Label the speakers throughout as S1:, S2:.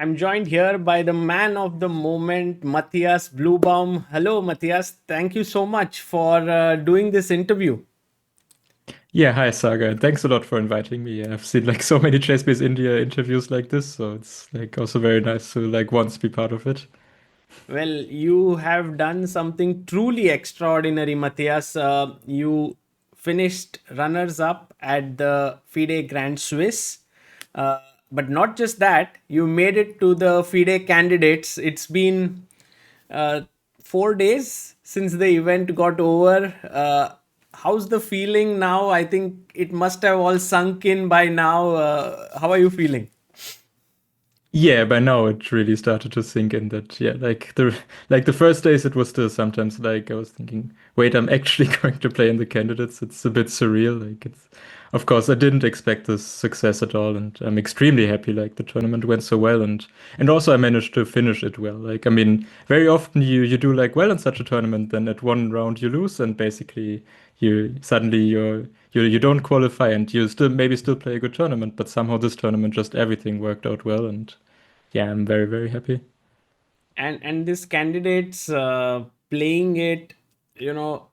S1: I'm joined here by the man of the moment, Matthias Bluebaum. Hello, Matthias. Thank you so much for doing this interview.
S2: Yeah, hi Saga. Thanks a lot for inviting me. I've seen like so many Chase India interviews like this, so it's like also very nice to like once be part of it.
S1: Well, you have done something truly extraordinary, Matthias. You finished runners up at the FIDE Grand Swiss. Uh, but not just that, you made it to the FIDE candidates. It's been uh, 4 days since the event got over. How's the feeling now? I think it must have all sunk in by now. How are you feeling?
S2: Yeah, by now it really started to sink in that yeah, like the first days it was still sometimes like I was thinking, wait, I'm actually going to play in the candidates. It's a bit surreal. Like it's of course I didn't expect this success at all, and I'm extremely happy like the tournament went so well, and also I managed to finish it well. Like I mean, very often you do like well in such a tournament, then at one round you lose and basically you suddenly you don't qualify and you still play a good tournament, but somehow this tournament just everything worked out well, and yeah, I'm very, very happy.
S1: And this candidates playing it, you know,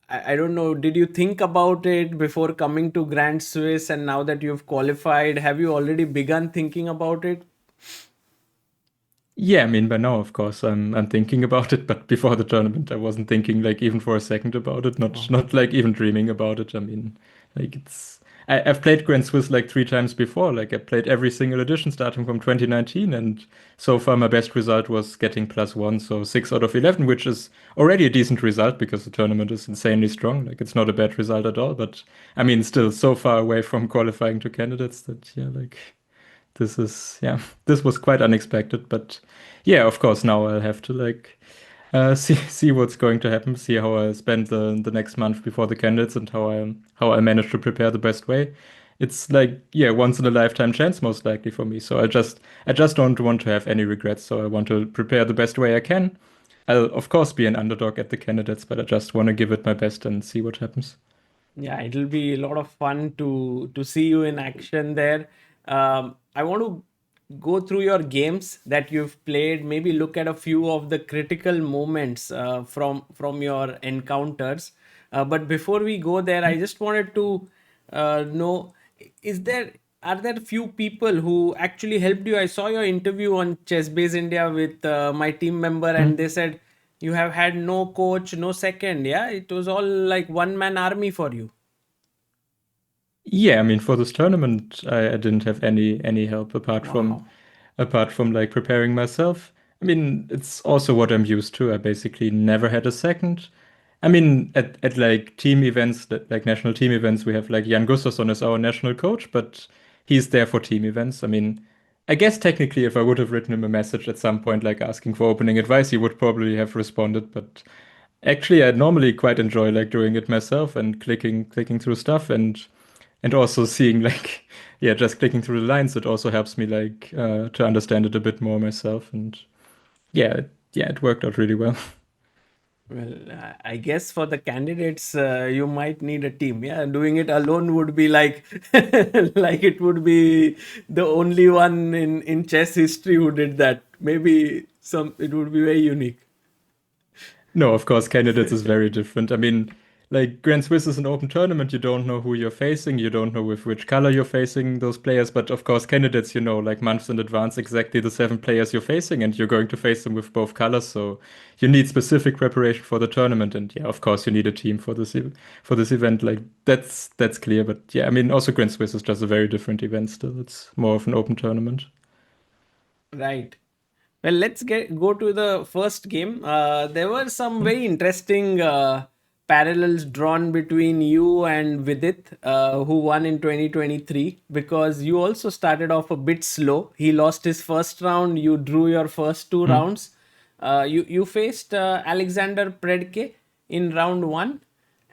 S1: I don't know, did you think about it before coming to Grand Swiss, and now that you've qualified, have you already begun thinking about it?
S2: Yeah, I mean, by now, of course, I'm thinking about it, but before the tournament, I wasn't thinking like even for a second about it, not like even dreaming about it. I mean, like I've played Grand Swiss like 3 times before. Like I played every single edition starting from 2019, and so far my best result was getting +1, so 6 out of 11, which is already a decent result because the tournament is insanely strong. Like it's not a bad result at all, but I mean, still so far away from qualifying to candidates that yeah, like. Yeah, this was quite unexpected, but yeah, of course, now I'll have to like see what's going to happen, see how I spend the next month before the candidates and how I manage to prepare the best way. It's like yeah, once in a lifetime chance most likely for me. So I just don't want to have any regrets. So I want to prepare the best way I can. I'll of course be an underdog at the candidates, but I just want to give it my best and see what happens.
S1: Yeah, it'll be a lot of fun to see you in action there. I want to go through your games that you've played. Maybe look at a few of the critical moments from your encounters. But before we go there, I just wanted to know: is there are there few people who actually helped you? I saw your interview on Chess Base India with my team member, and they said you have had no coach, no second. Yeah, it was all like one man army for you.
S2: Yeah, I mean, for this tournament, I didn't have any help
S1: Wow.
S2: apart from like preparing myself. I mean, it's also what I'm used to. I basically never had a second. I mean, at like team events, like national team events, we have like Jan Gustafsson as our national coach, but he's there for team events. I mean, I guess technically, if I would have written him a message at some point, like asking for opening advice, he would probably have responded. But actually, I normally quite enjoy like doing it myself and clicking through stuff and also seeing like yeah, just clicking through the lines. It also helps me like to understand it a bit more myself. And yeah, it worked out really well.
S1: Well, I guess for the candidates, you might need a team. Yeah, doing it alone would be like, like it would be the only one in chess history who did that. Maybe it would be very unique.
S2: No, of course, candidates is very different. I mean, like Grand Swiss is an open tournament. You don't know who you're facing. You don't know with which color you're facing those players. But of course, candidates, you know, like months in advance, exactly the 7 players you're facing, and you're going to face them with both colors. So you need specific preparation for the tournament. And yeah, of course, you need a team for for this event. Like that's clear. But yeah, I mean, also Grand Swiss is just a very different event. Still, it's more of an open tournament.
S1: Right. Well, let's get go to the first game. There were some
S2: Hmm?
S1: very interesting parallels drawn between you and Vidit, who won in 2023, because you also started off a bit slow. He lost his first round. You drew your first two
S2: Hmm.
S1: rounds. You faced Alexander Predke in round one,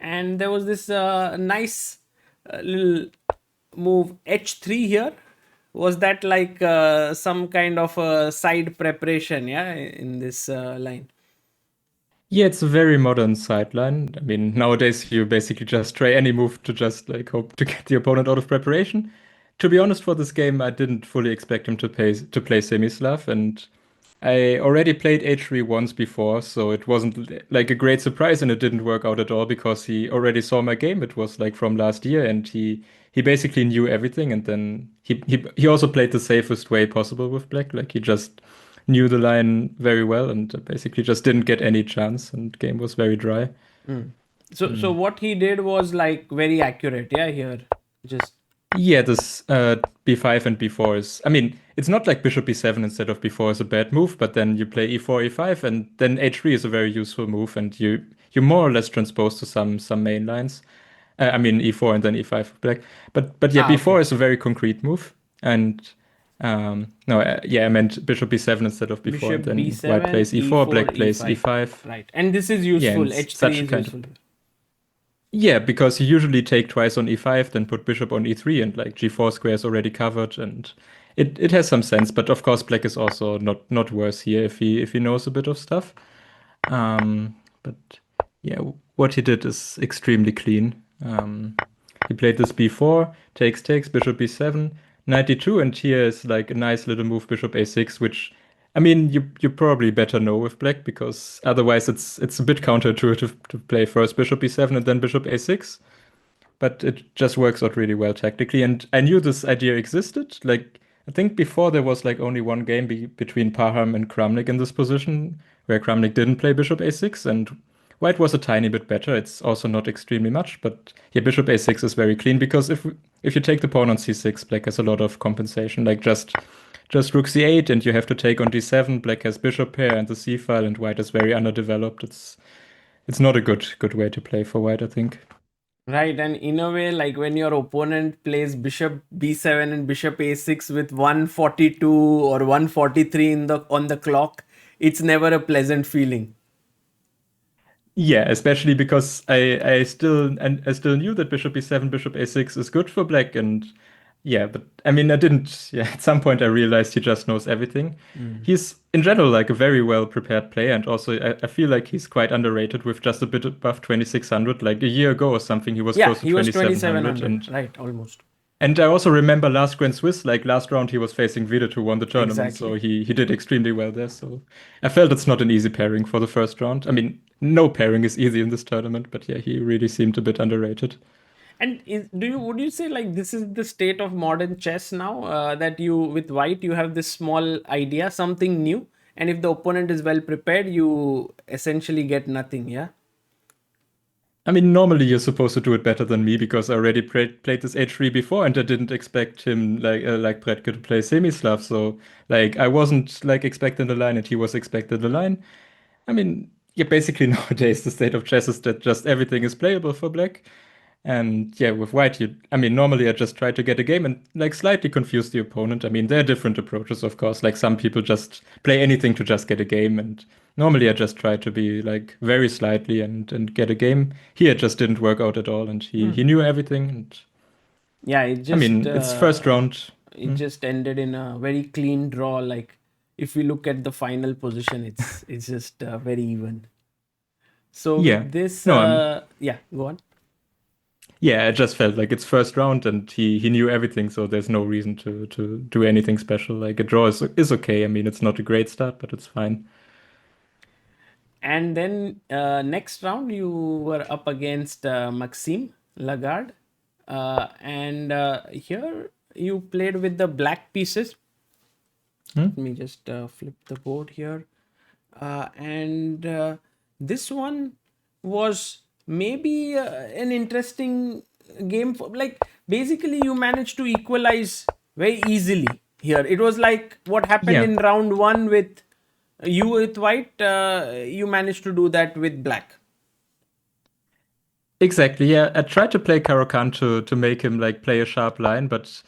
S1: and there was this nice little move h3 here. Was that like some kind of a side preparation, yeah, in this line?
S2: Yeah, it's a very modern sideline. I mean, nowadays you basically just try any move to just like hope to get the opponent out of preparation. to be honest, for this game, I didn't fully expect him to play Semislav, and I already played H3 once before, so it wasn't like a great surprise, and it didn't work out at all because he already saw my game. It was like from last year, and he basically knew everything, and then he also played the safest way possible with black. Like he just knew the line very well, and basically just didn't get any chance, and game was very dry.
S1: So what he did was like very accurate, yeah, here. Just
S2: Yeah, this b5 and b4 is, I mean, it's not like bishop b7 instead of b4 is a bad move, but then you play e4, e5, and then h3 is a very useful move, and you more or less transpose to some main lines. I mean e4 and then e5 for black. But yeah, b4
S1: okay.
S2: is a very concrete move, and no, yeah, I meant bishop b7 instead of b4, and
S1: Bishop
S2: then
S1: b7,
S2: white plays e4,
S1: e4,
S2: black plays
S1: e5.
S2: e5.
S1: Right. And this is
S2: Yeah,
S1: useful.
S2: and
S1: h3
S2: such a
S1: is
S2: kind
S1: useful.
S2: of yeah, because you usually take twice on e5, then put bishop on e3, and like g4 square is already covered, and it has some sense. But of course, black is also not worse here if he knows a bit of stuff. But yeah, what he did is extremely clean. He played this b4, takes, bishop b7, knight d2, and here is like a nice little move, bishop a6, which I mean you probably better know with black because otherwise it's a bit counterintuitive to play first bishop b7 and then bishop a6. But it just works out really well tactically, and I knew this idea existed. Like I think before there was like only one game between Parham and Kramnik in this position, where Kramnik didn't play bishop a6, and white was a tiny bit better. It's also not extremely much, but yeah, bishop a6 is very clean because if you take the pawn on c6, black has a lot of compensation. Like just rook c8, and you have to take on d7. Black has bishop pair and the c file, and white is very underdeveloped. It's not a good way to play for white, I think.
S1: Right. And in a way, like when your opponent plays bishop b7 and bishop a6 with 142 or 143 on the clock, it's never a pleasant feeling.
S2: Yeah, especially because I still knew that bishop e7, bishop a6 is good for black, and yeah, but I mean I didn't. Yeah, at some point I realized he just knows everything. He's in general like a very well prepared player, and also I feel like he's quite underrated with just a bit above 2600. Like a year ago or something, he was
S1: Yeah,
S2: close to
S1: he was
S2: 2700,
S1: 2700. Right. Almost.
S2: and I also remember last Grand Swiss, like last round, he was facing Videt, who won the tournament, so
S1: Exactly.
S2: he did extremely well there. So I felt it's not an easy pairing for the first round. I mean, no pairing is easy in this tournament, but yeah, he really seemed a bit underrated.
S1: And would you say like this is the state of modern chess now, that you with white you have this small idea, something new, and if the opponent is well prepared, you essentially get nothing. Yeah.
S2: I mean, normally you're supposed to do it better than me because I already played this H3 before, and I didn't expect him like Predke to play Semislav. So like I wasn't like expecting the line, and he was expecting the line. I mean, yeah, basically nowadays the state of chess is that just everything is playable for black. And yeah, with white, I mean, normally I just try to get a game and like slightly confuse the opponent. I mean, there are different approaches, of course. Like some people just play anything to just get a game, and normally I just try to be like very slightly and get a game. Here it just didn't work out at all, and he knew everything. And
S1: Yeah,
S2: I mean, it's first round.
S1: it just ended in a very clean draw. Like if we look at the final position, it's just very even. So
S2: Yeah,
S1: with this,
S2: no,
S1: yeah, go on.
S2: yeah, I just felt like it's first round, and he knew everything, so there's no reason to do anything special. Like a draw is okay. I mean, it's not a great start, but it's fine.
S1: And then next round you were up against Maxime Lagarde, and here you played with the black pieces. Let me just flip the board here, and this one was maybe an interesting game for like basically you managed to equalize very easily here. It was like what happened
S2: Yeah.
S1: in round one with you with white, you managed to do that with black.
S2: Exactly. Yeah, I tried to play Caro-Kann to make him like play a sharp line, but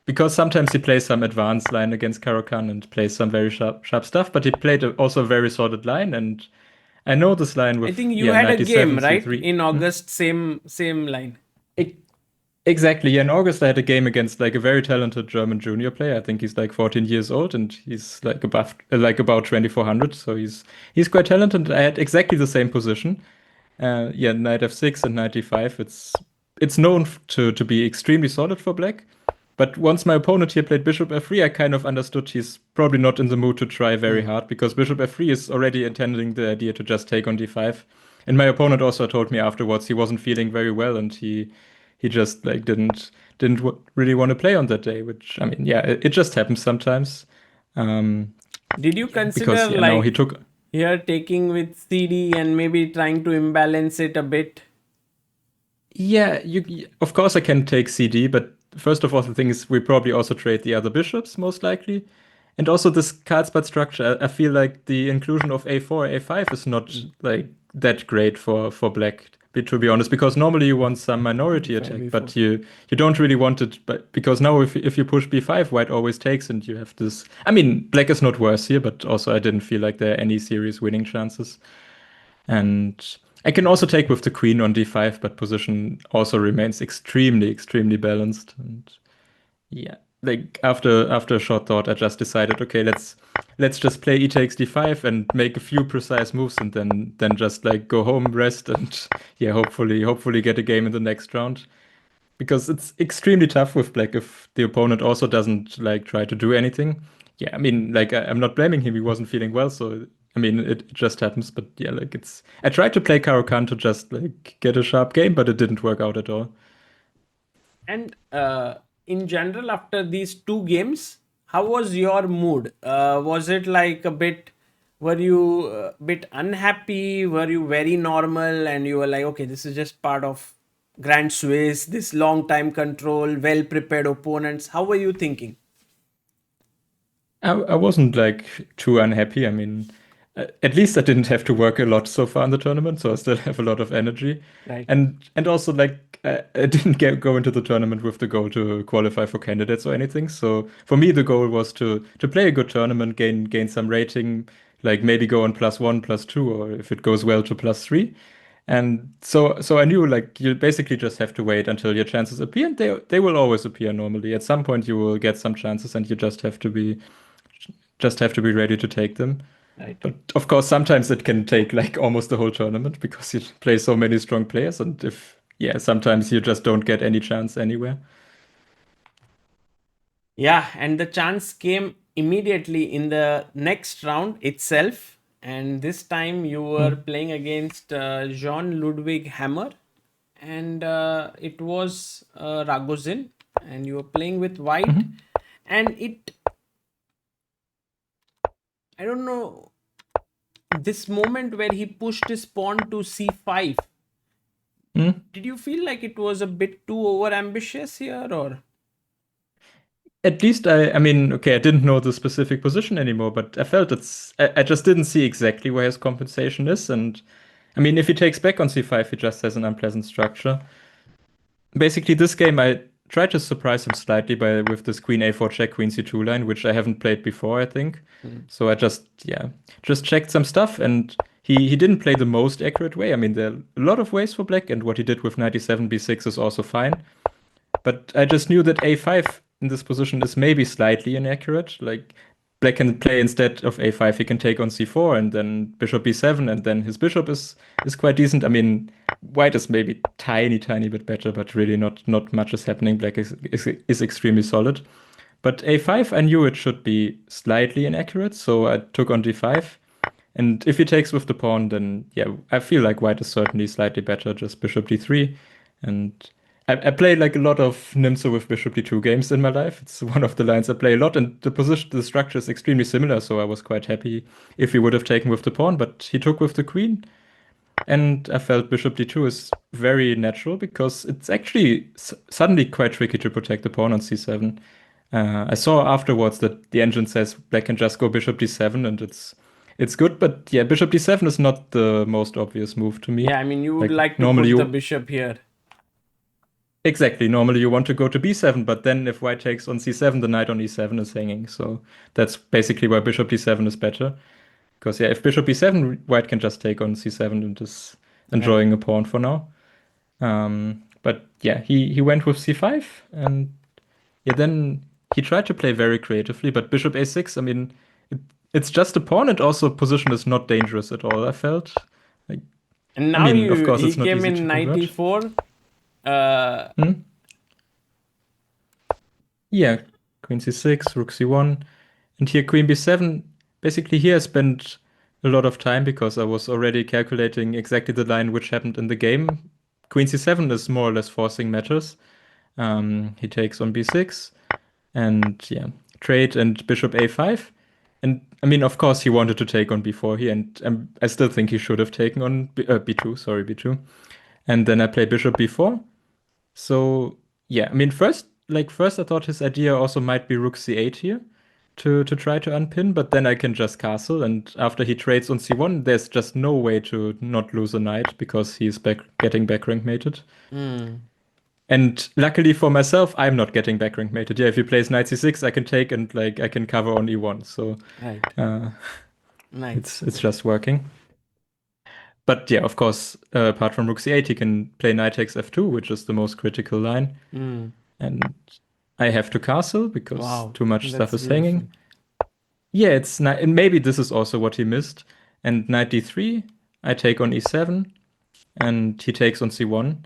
S2: because sometimes he plays some advanced line against Caro-Kann and plays some very sharp stuff, but he played also a very solid line, and I know this line
S1: I
S2: with
S1: think you
S2: yeah
S1: had a
S2: 97
S1: game right
S2: c3.
S1: in August, same line.
S2: E- Exactly. Yeah, in August I had a game against like a very talented German junior player. I think he's like 14 years old, and he's like above like about 2400, so he's quite talented. I had exactly the same position. Yeah, knight f6 and knight e5. It's known to be extremely solid for black. But once my opponent here played bishop f3, I kind of understood he's probably not in the mood to try very hard because bishop f3 is already intending the idea to just take on d5. And my opponent also told me afterwards he wasn't feeling very well and he just like didn't really want to play on that day, which I mean, yeah, it just happens sometimes.
S1: Did you
S2: Because
S1: consider
S2: yeah, now he
S1: like
S2: took.
S1: here taking with CD and maybe trying to imbalance it a bit?
S2: Yeah, of course I can take CD, but first of all, the thing is we probably also trade the other bishops most likely. And also this Carlsbad structure, I feel like the inclusion of A4, A5 is not like that great for black, to be honest, because normally you want some minority
S1: B5,
S2: attack,
S1: B4.
S2: but you don't really want it, but because now if you push B5, white always takes and you have this. I mean, black is not worse here, but also I didn't feel like there are any serious winning chances. And I can also take with the queen on d5, but position also remains extremely balanced. And yeah, like after a short thought, I just decided, okay, let's just play e takes d5 and make a few precise moves, and then just like go home, rest, and yeah, hopefully get a game in the next round. Because it's extremely tough with black if the opponent also doesn't like try to do anything. Yeah, I mean, like I'm not blaming him. He wasn't feeling well, so I mean, it just happens. But yeah, like it's. I tried to play Caro-Kann to just like get a sharp game, but it didn't work out at all.
S1: And in general, after these two games, how was your mood? Was it like a bit, were you a bit unhappy? Were you very normal and you were like, okay, this is just part of Grand Swiss, this long time control, well prepared opponents? How were you thinking?
S2: I wasn't like too unhappy. I mean, at least I didn't have to work a lot so far in the tournament, so I still have a lot of energy.
S1: Right.
S2: And also like I didn't go into the tournament with the goal to qualify for candidates or anything. So for me, the goal was to play a good tournament, gain some rating, like maybe go on +1, +2, or if it goes well to +3. And so I knew like you basically just have to wait until your chances appear, and they will always appear normally. At some point you will get some chances, and you just have to be ready to take them.
S1: Right.
S2: But of course, sometimes it can take like almost the whole tournament because you play so many strong players, and if yeah, sometimes you just don't get any chance anywhere.
S1: Yeah, and the chance came immediately in the next round itself. And this time you were
S2: Mm.
S1: playing against Jean Ludwig Hammer, and it was Ragozin, and you were playing with white.
S2: Mhm.
S1: And it, I don't know, this moment where he pushed his pawn to c5,
S2: Mm.
S1: did you feel like it was a bit too over ambitious here, or?
S2: At least I mean, okay, I didn't know the specific position anymore, but I felt I just didn't see exactly where his compensation is. And I mean, if he takes back on c5, he just has an unpleasant structure. Basically, this game I tried to surprise him slightly by with this queen a4 check queen c2 line, which I haven't played before, I think. So I just checked some stuff, and he didn't play the most accurate way. I mean, there are a lot of ways for black, and what he did with 97 b6 is also fine. But I just knew that a5 in this position is maybe slightly inaccurate. Like black can play instead of a5, he can take on c4 and then bishop b7, and then his bishop is quite decent. I mean, white is maybe tiny bit better, but really not much is happening. Black is extremely solid. But a5, I knew it should be slightly inaccurate, so I took on d5. And if he takes with the pawn, then yeah, I feel like white is certainly slightly better, just bishop d3. And I played like a lot of Nimzo with bishop d2 games in my life. It's one of the lines I play a lot, and the structure is extremely similar, so I was quite happy if he would have taken with the pawn, but he took with the queen. And I felt bishop d2 is very natural because it's actually suddenly quite tricky to protect the pawn on c7. I saw afterwards that the engine says black can just go bishop d7 and it's good, but yeah, bishop d7 is not the most obvious move to me.
S1: Yeah, I mean, you would
S2: Like
S1: like to
S2: normally
S1: put the
S2: you
S1: bishop here.
S2: exactly normally you want to go to b7, but then if white takes on c7, the knight on e7 is hanging. So that's basically why bishop d7 is better. Because yeah, if bishop b7, white can just take on c7 and is
S1: Right.
S2: enjoying a pawn for now. But yeah, he went with c5, and yeah, then he tried to play very creatively, but bishop a6, I mean, it, it's just a pawn, and also position is not dangerous at all, I felt. Like,
S1: And
S2: I
S1: now
S2: mean, of
S1: you
S2: course,
S1: he
S2: it's not
S1: came
S2: easy
S1: in
S2: to
S1: knight
S2: convert.
S1: e4. Uh,
S2: Hmm? Yeah, queen c6, rook c1, and here queen b7. Basically, here I spent a lot of time because I was already calculating exactly the line which happened in the game. Queen c7 is more or less forcing matters. He takes on b6, and yeah, trade and bishop a5. And I mean, of course, he wanted to take on b4 here, and I still think he should have taken on b2, sorry, b2. And then I play bishop b4. So yeah, I mean, first I thought his idea also might be rook c8 here to try to unpin, but then I can just castle, and after he trades on c1, there's just no way to not lose a knight because he's getting back rank mated.
S1: Hmm.
S2: And luckily for myself, I'm not getting back rank mated. Yeah, if he plays knight c6, I can take and like I can cover on e1. So
S1: Right.
S2: uh,
S1: Nice.
S2: it's just working. But yeah, of course, apart from rook c8, he can play knight takes f2, which is the most critical line.
S1: Hmm.
S2: And I have to castle because
S1: Wow.
S2: too much stuff
S1: That's
S2: is
S1: beautiful.
S2: hanging. Yeah, and maybe this is also what he missed. And knight d3, I take on e7, and he takes on c1.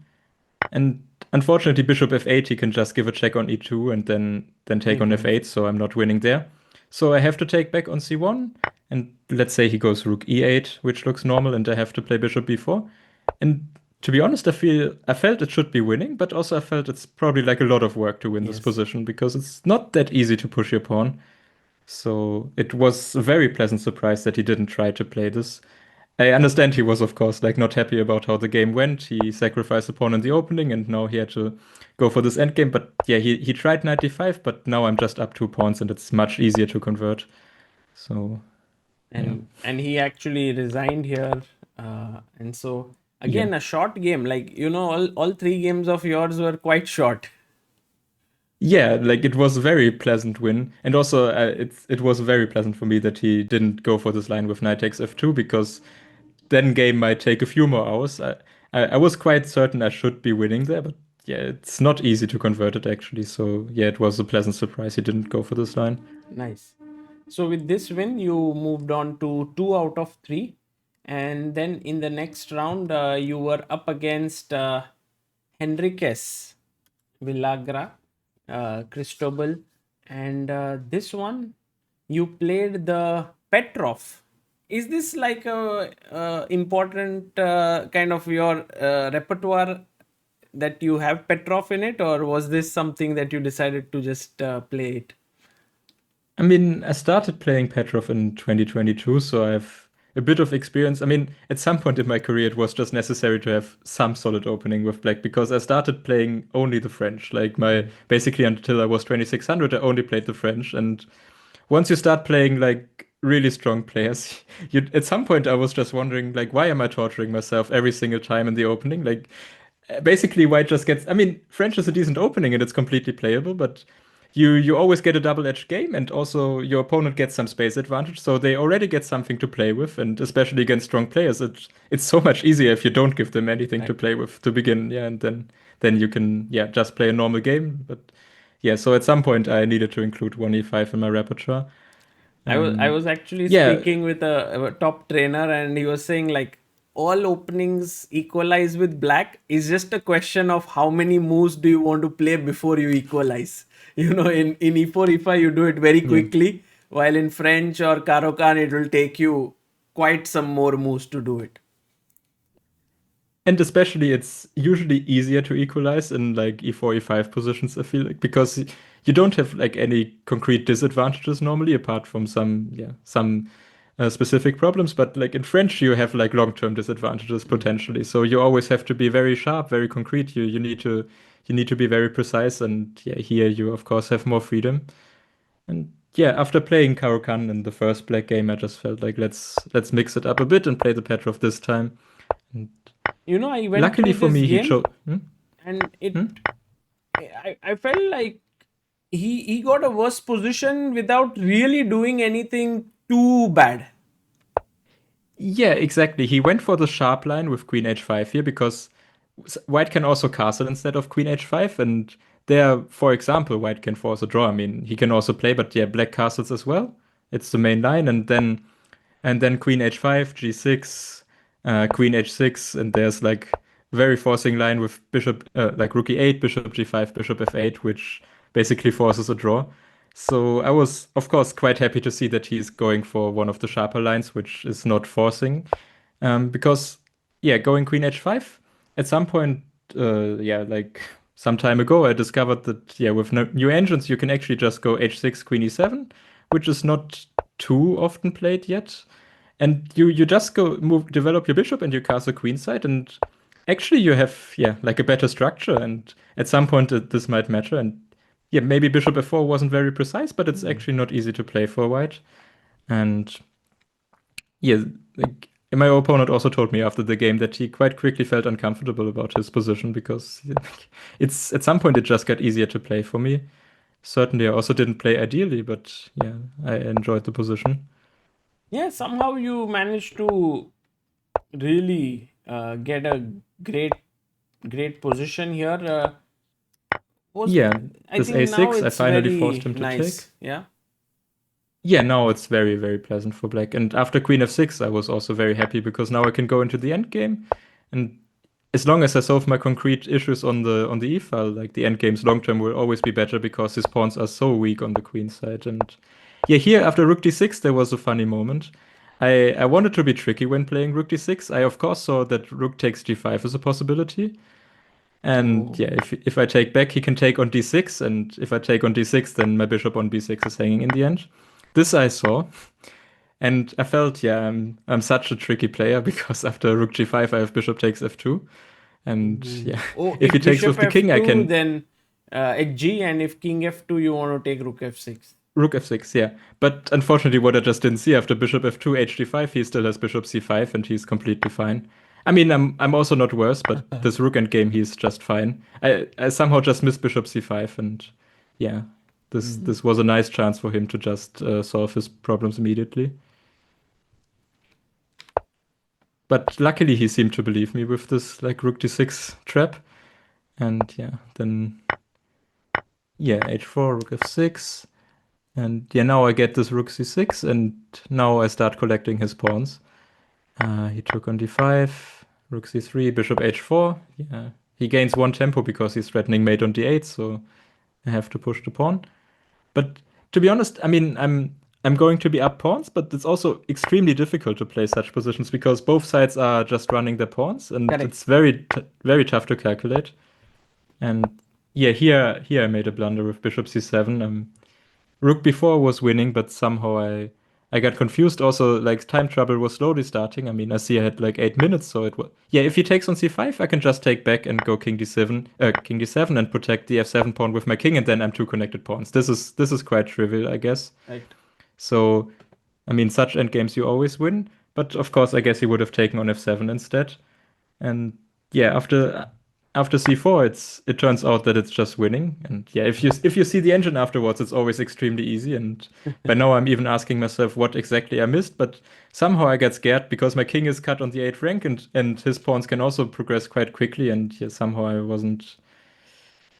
S2: And unfortunately, bishop f8, he can just give a check on e2 and then take on
S1: Take on.
S2: f8, so I'm not winning there. So I have to take back on c1, and let's say he goes rook e8, which looks normal, and I have to play bishop b4. And to be honest, I felt it should be winning, but also I felt it's probably like a lot of work to win this
S1: Yes.
S2: position because it's not that easy to push your pawn. So it was a very pleasant surprise that he didn't try to play this. I understand he was, of course, like not happy about how the game went. He sacrificed a pawn in the opening, and now he had to go for this endgame. But yeah, he tried 95, but now I'm just up 2 pawns, and it's much easier to convert. So yeah,
S1: And he actually resigned here, and so
S2: yeah,
S1: again a short game. Like all three games of yours were quite short.
S2: yeah. Like it was a very pleasant win, and also it was very pleasant for me that he didn't go for this line with knight takes f2 because then game might take a few more hours. I was quite certain I should be winning there, but yeah, it's not easy to convert it actually. So yeah, it was a pleasant surprise he didn't go for this line.
S1: Nice. So with this win, you moved on to 2 out of 3, and then in the next round, you were up against Henriquez, Villagra, Cristobal, and this one you played the Petrov. Is this like a important kind of your repertoire that you have Petrov in it, or was this something that you decided to just play it?
S2: I mean, I started playing Petrov in 2022, so I have a bit of experience. I mean, at some point in my career, it was just necessary to have some solid opening with black because I started playing only the French. Like my basically until I was 2600, I only played the French. And once you start playing like really strong players, you at some point I was just wondering like, why am I torturing myself every single time in the opening? Like basically white just gets, I mean, French is a decent opening and it's completely playable, but you always get a double-edged game, and also your opponent gets some space advantage, so they already get something to play with, and especially against strong players, it's so much easier if you don't give them anything to
S1: Right.
S2: play with to begin. Yeah, and then you can just play a normal game. But yeah, so at some point I needed to include 1e5 in my repertoire.
S1: I
S2: And
S1: was actually
S2: yeah,
S1: speaking with a top trainer, and he was saying like all openings equalize with black. Is just a question of how many moves do you want to play before you equalize. In e4 e5 you do it very
S2: yeah.
S1: quickly, while in French or Caro-Kann it will take you quite some more moves to do it.
S2: And especially, it's usually easier to equalize in like e4, e5 positions, I feel like, because you don't have like any concrete disadvantages normally, apart from some specific problems. But like in French, you have like long-term disadvantages potentially. So you always have to be very sharp, very concrete. You need to be very precise. And yeah, here you of course have more freedom. And yeah, after playing Caro-Kann in the first black game, I just felt like let's mix it up a bit and play the Petrov this time. And
S1: I went
S2: luckily
S1: through
S2: for
S1: this
S2: me, he
S1: game,
S2: chose.
S1: and
S2: Hmm?
S1: I felt like he got a worse position without really doing anything too bad.
S2: Yeah, exactly. He went for the sharp line with Queen h5 here because White can also castle instead of Queen h5, and there, for example, White can force a draw. I mean, he can also play, but yeah, Black castles as well. It's the main line, and then Queen h5, g6, Queen h6, and there's like very forcing line with Bishop, like Rook e8, Bishop g5, Bishop f8, which basically forces a draw. So I was, of course, quite happy to see that he's going for one of the sharper lines, which is not forcing. Because, yeah, going queen h5, at some point, yeah, like some time ago, I discovered that, yeah, with new engines, you can actually just go h6, queen e7, which is not too often played yet. And you just go develop your bishop and you castle queenside, and actually you have, yeah, like a better structure. And at some point, this might matter. And yeah, maybe bishop f4 wasn't very precise, but it's actually not easy to play for white. And yeah, like, my opponent also told me after the game that he quite quickly felt uncomfortable about his position because it's at some point it just got easier to play for me. Certainly, I also didn't play ideally, but yeah, I enjoyed the position.
S1: Yeah, somehow you managed to really get a great position here. Was
S2: Yeah,
S1: I
S2: this
S1: think now
S2: a6, I
S1: it's
S2: finally forced
S1: very
S2: him to take.
S1: nice. Yeah.
S2: Yeah, now it's very, very pleasant for black. And after queen f6, I was also very happy because now I can go into the endgame. And as long as I solve my concrete issues on the e file, like the endgames long term will always be better because his pawns are so weak on the queen side. And yeah, here after rook d6, there was a funny moment. I wanted to be tricky when playing rook d6. I of course saw that rook takes g5 as a possibility. And
S1: Oh.
S2: yeah, if I take back, he can take on d6, and if I take on d6, then my bishop on b6 is hanging in the end. This I saw, and I felt, yeah, I'm such a tricky player because after rook g5, I have bishop takes f2, and yeah,
S1: Oh,
S2: if he
S1: if
S2: takes
S1: bishop
S2: with the king, I
S1: f2,
S2: can
S1: then hg, and if king f2, you want to take rook f6.
S2: rook f6, yeah. But unfortunately, what I just didn't see after bishop f2, hd5, he still has bishop c5, and he's completely fine. I mean, I'm also not worse, but this rook endgame, he's just fine. I somehow just missed bishop c5, and yeah, this was a nice chance for him to just solve his problems immediately. But luckily, he seemed to believe me with this like rook d6 trap, and yeah, then yeah, h4, rook f6. And yeah, now I get this rook c6, and now I start collecting his pawns. He took on d5, rook c3, bishop h4. Yeah, he gains one tempo because he's threatening mate on d8, so I have to push the pawn. But to be honest, I mean, I'm going to be up pawns, but it's also extremely difficult to play such positions because both sides are just running their pawns, and
S1: Correct.
S2: it's very tough to calculate. And yeah, here I made a blunder with bishop c7. Rook b4 was winning, but somehow I got confused. Also, like time trouble was slowly starting. I mean, I see I had like 8 minutes, so it was yeah. If he takes on c5, I can just take back and go king d7, and protect the f7 pawn with my king, and then I'm two connected pawns. This is quite trivial, I guess.
S1: Right.
S2: So, I mean, such endgames you always win. But of course, I guess he would have taken on f7 instead. And yeah, after c4, it turns out that it's just winning. And yeah, if you see the engine afterwards, it's always extremely easy. And by now, I'm even asking myself what exactly I missed. But somehow I get scared because my king is cut on the 8th rank, and his pawns can also progress quite quickly. And yeah, somehow I wasn't.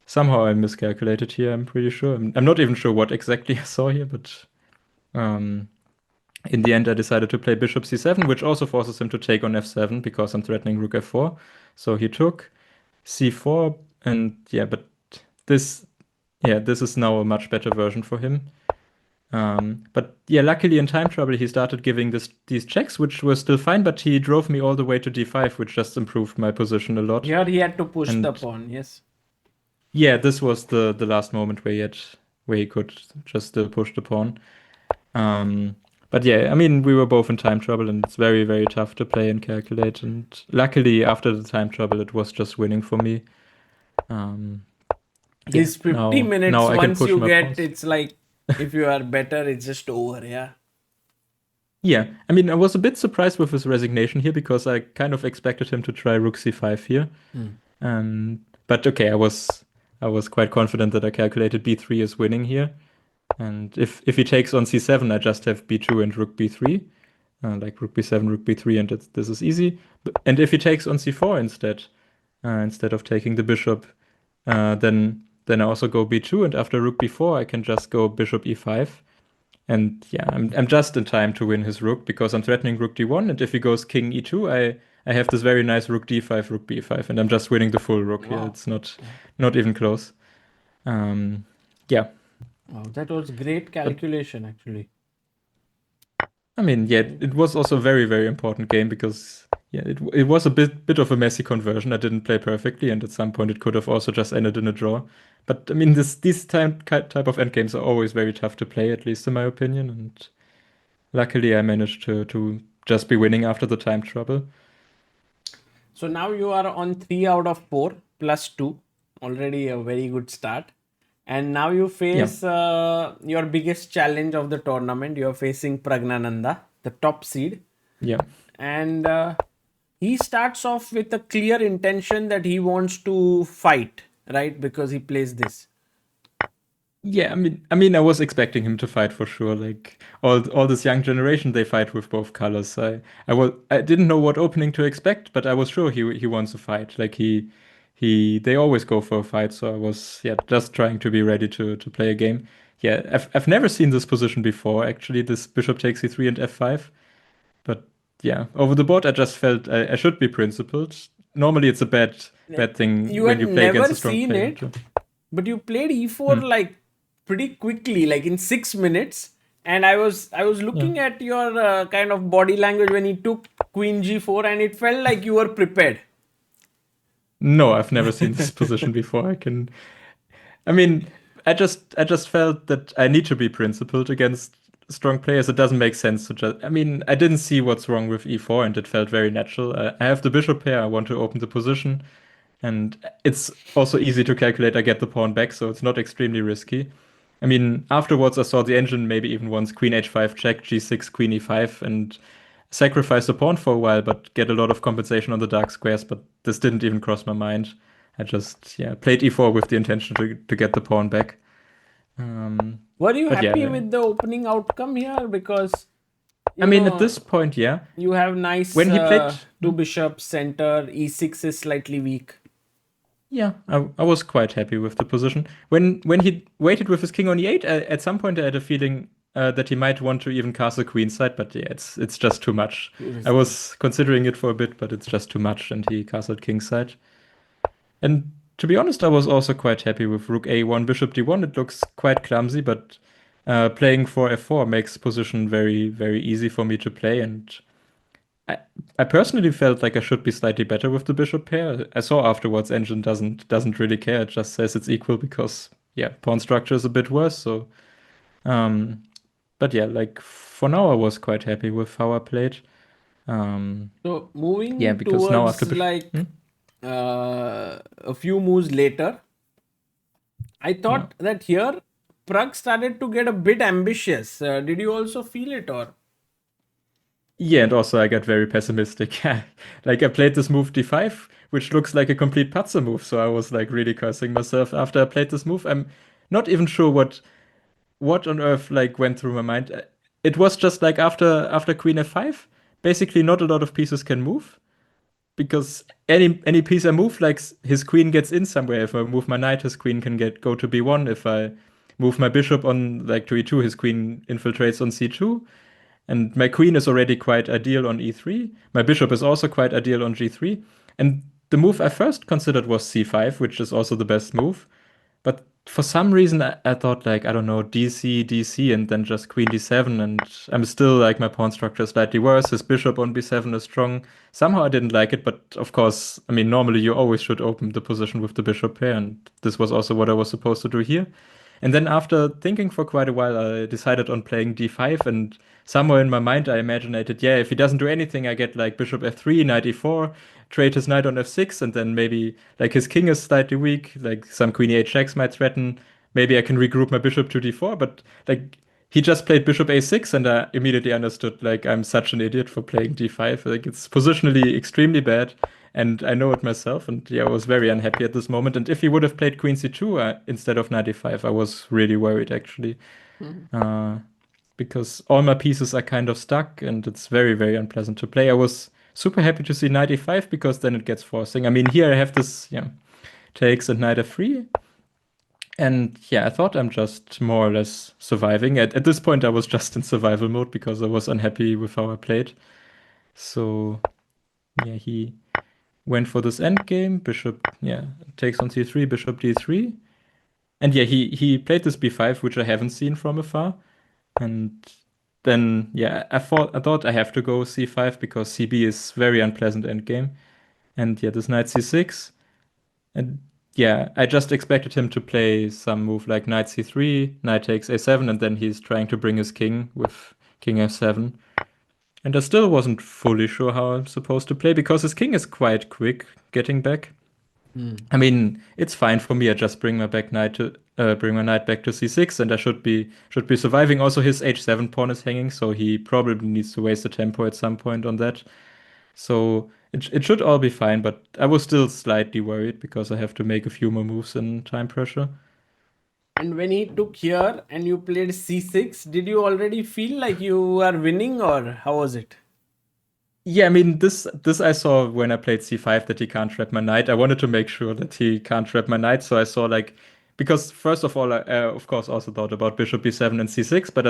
S2: Somehow I miscalculated here. I'm pretty sure. I'm not even sure what exactly I saw here, but um, in the end, I decided to play bishop c7, which also forces him to take on f7 because I'm threatening rook f4. So he took c4, and yeah, but this, yeah, this is now a much better version for him. But yeah, luckily in time trouble, he started giving these checks, which were still fine, but he drove me all the way to d5, which just improved my position a lot.
S1: Here he had to push the
S2: And
S1: pawn. Yes.
S2: yeah, this was the last moment where he could just still push the pawn. But yeah, I mean, we were both in time trouble, and it's very, very tough to play and calculate. And luckily, after the time trouble, it was just winning for me. Yeah,
S1: These 50
S2: now
S1: minutes,
S2: I can
S1: once
S2: push
S1: you
S2: my
S1: get,
S2: pawns.
S1: it's like if you are better, it's just over. Yeah.
S2: Yeah, I mean, I was a bit surprised with his resignation here because I kind of expected him to try rook c5 here. But okay, I was quite confident that I calculated b3 is winning here. And if he takes on c7, I just have b2 and rook b3, like rook b7, rook b3, and this is easy. And if he takes on c4 instead of taking the bishop, then I also go b2, and after rook b4, I can just go bishop e5. And yeah, I'm just in time to win his rook because I'm threatening rook d1, and if he goes king e2, I have this very nice rook d5, rook b5, and I'm just winning the full rook here.
S1: Wow.
S2: It's not even close. Um, Yeah.
S1: Oh, that was great
S2: But
S1: calculation, actually.
S2: I mean, yeah, it was also a very, very important game because yeah, it was a bit of a messy conversion. I didn't play perfectly, and at some point it could have also just ended in a draw. But I mean, these type of endgames are always very tough to play, at least in my opinion. And luckily, I managed to just be winning after the time trouble.
S1: So now you are on 3 out of 4 plus 2. Already a very good start. And now you
S2: Yeah,
S1: face your biggest challenge of the tournament. You are facing Praggnanandhaa, the top seed.
S2: yeah.
S1: And he starts off with a clear intention that he wants to fight, right? Because he plays this.
S2: Yeah, I mean, I was expecting him to fight for sure. Like all this young generation, they fight with both colors. I didn't know what opening to expect, but I was sure he wants a fight. Like they always go for a fight. So I was just trying to be ready to play a game. Yeah, I've never seen this position before. Actually, this bishop takes e3 and f5. But yeah, over the board, I just felt I should be principled. Normally, it's a bad thing
S1: You
S2: when
S1: had
S2: you play against
S1: never
S2: a strong
S1: seen
S2: player.
S1: it, but you played e4
S2: Hmm.
S1: like pretty quickly, like in 6 minutes. And I was
S2: Yeah.
S1: looking at your kind of body language when he took queen g4, and it felt like you were prepared.
S2: No, I've never seen this position before. I mean, I just felt that I need to be principled against strong players. It doesn't make sense to just. I mean, I didn't see what's wrong with e4, and it felt very natural. I have the bishop pair. I want to open the position, and it's also easy to calculate. I get the pawn back, so it's not extremely risky. I mean, afterwards, I saw the engine maybe even once queen h5 check, g6, queen e5, and sacrifice the pawn for a while, but get a lot of compensation on the dark squares. But this didn't even cross my mind. I just played e4 with the intention to get the pawn back. Um,
S1: Were you
S2: but
S1: happy
S2: yeah,
S1: with the opening outcome here? Because,
S2: I
S1: you
S2: mean, at
S1: know,
S2: this point, yeah.
S1: you have nice
S2: When he played,
S1: two bishops, center, e6 is slightly weak.
S2: yeah, I was quite happy with the position. When he waited with his king on e8, at some point I had a feeling that he might want to even castle queenside, but yeah, it's just too much.
S1: Too
S2: I
S1: risky.
S2: was considering it for a bit, but it's just too much, and he castled kingside. And to be honest, I was also quite happy with rook a1, bishop d1. It looks quite clumsy, but playing for f4 makes position very, very easy for me to play. And I, I personally felt like I should be slightly better with the bishop pair. I saw afterwards engine doesn't really care. It just says it's equal because yeah, pawn structure is a bit worse. So um, but yeah, like for now I was quite happy with how I played. Um,
S1: So
S2: yeah,
S1: moving
S2: because now after
S1: towards
S2: bishop.
S1: like a few moves later, I
S2: Yeah.
S1: thought that here Pragg started to get a bit ambitious. Did you also feel it, or?
S2: Yeah, and also I got very pessimistic. Like I played this move d5, which looks like a complete patzer move. So I was like really cursing myself after I played this move. I'm not even sure what on earth like went through my mind. It was just like after queen f5, basically not a lot of pieces can move because any piece I move, like his queen gets in somewhere. If I move my knight, his queen can go to b1. If I move my bishop on like to e2, his queen infiltrates on c2. And my queen is already quite ideal on e3. My bishop is also quite ideal on g3. And the move I first considered was c5, which is also the best move. But for some reason, I thought like, I don't know, DC, DC, and then just queen d7. And I'm still like, my pawn structure is slightly worse. His bishop on b7 is strong. Somehow I didn't like it. But of course, I mean, normally you always should open the position with the bishop pair. And this was also what I was supposed to do here. And then after thinking for quite a while, I decided on playing d5. And somewhere in my mind, I imaginated, yeah, if he doesn't do anything, I get like bishop f3, knight e4, trade his knight on f6, and then maybe like his king is slightly weak, like some queen e8 checks might threaten. Maybe I can regroup my bishop to d4. But like he just played bishop a6, and I immediately understood like I'm such an idiot for playing d5. Like it's positionally extremely bad. And I know it myself, and yeah, I was very unhappy at this moment. And if he would have played Queen C2 instead of knight e5, I was really worried actually, uh, because all my pieces are kind of stuck, and it's very, very unpleasant to play. I was super happy to see knight e5 because then it gets forcing. I mean, here I have this, yeah, takes and knight f3, and yeah, I thought I'm just more or less surviving. At this point, I was just in survival mode because I was unhappy with how I played. So yeah, he went for this endgame. Bishop, yeah, takes on c3, bishop d3. And yeah, he played this b5, which I haven't seen from afar. And then yeah, I thought I have to go c5 because cb is very unpleasant endgame. And yeah, this knight c6. And yeah, I just expected him to play some move like knight c3, knight takes a7, and then he's trying to bring his king with king f7. And I still wasn't fully sure how I'm supposed to play because his king is quite quick getting back. I mean, it's fine for me. I just bring my knight back to c6, and I should be surviving. Also, his h7 pawn is hanging, so he probably needs to waste the tempo at some point on that. So it should all be fine, but I was still slightly worried because I have to make a few more moves in time pressure.
S1: And when he took here and you played c6, did you already feel like you are winning, or how was it?
S2: Yeah, I mean this I saw when I played c5 that he can't trap my knight. I wanted to make sure that he can't trap my knight, so I saw like because first of all, I of course also thought about bishop b7 and c6, but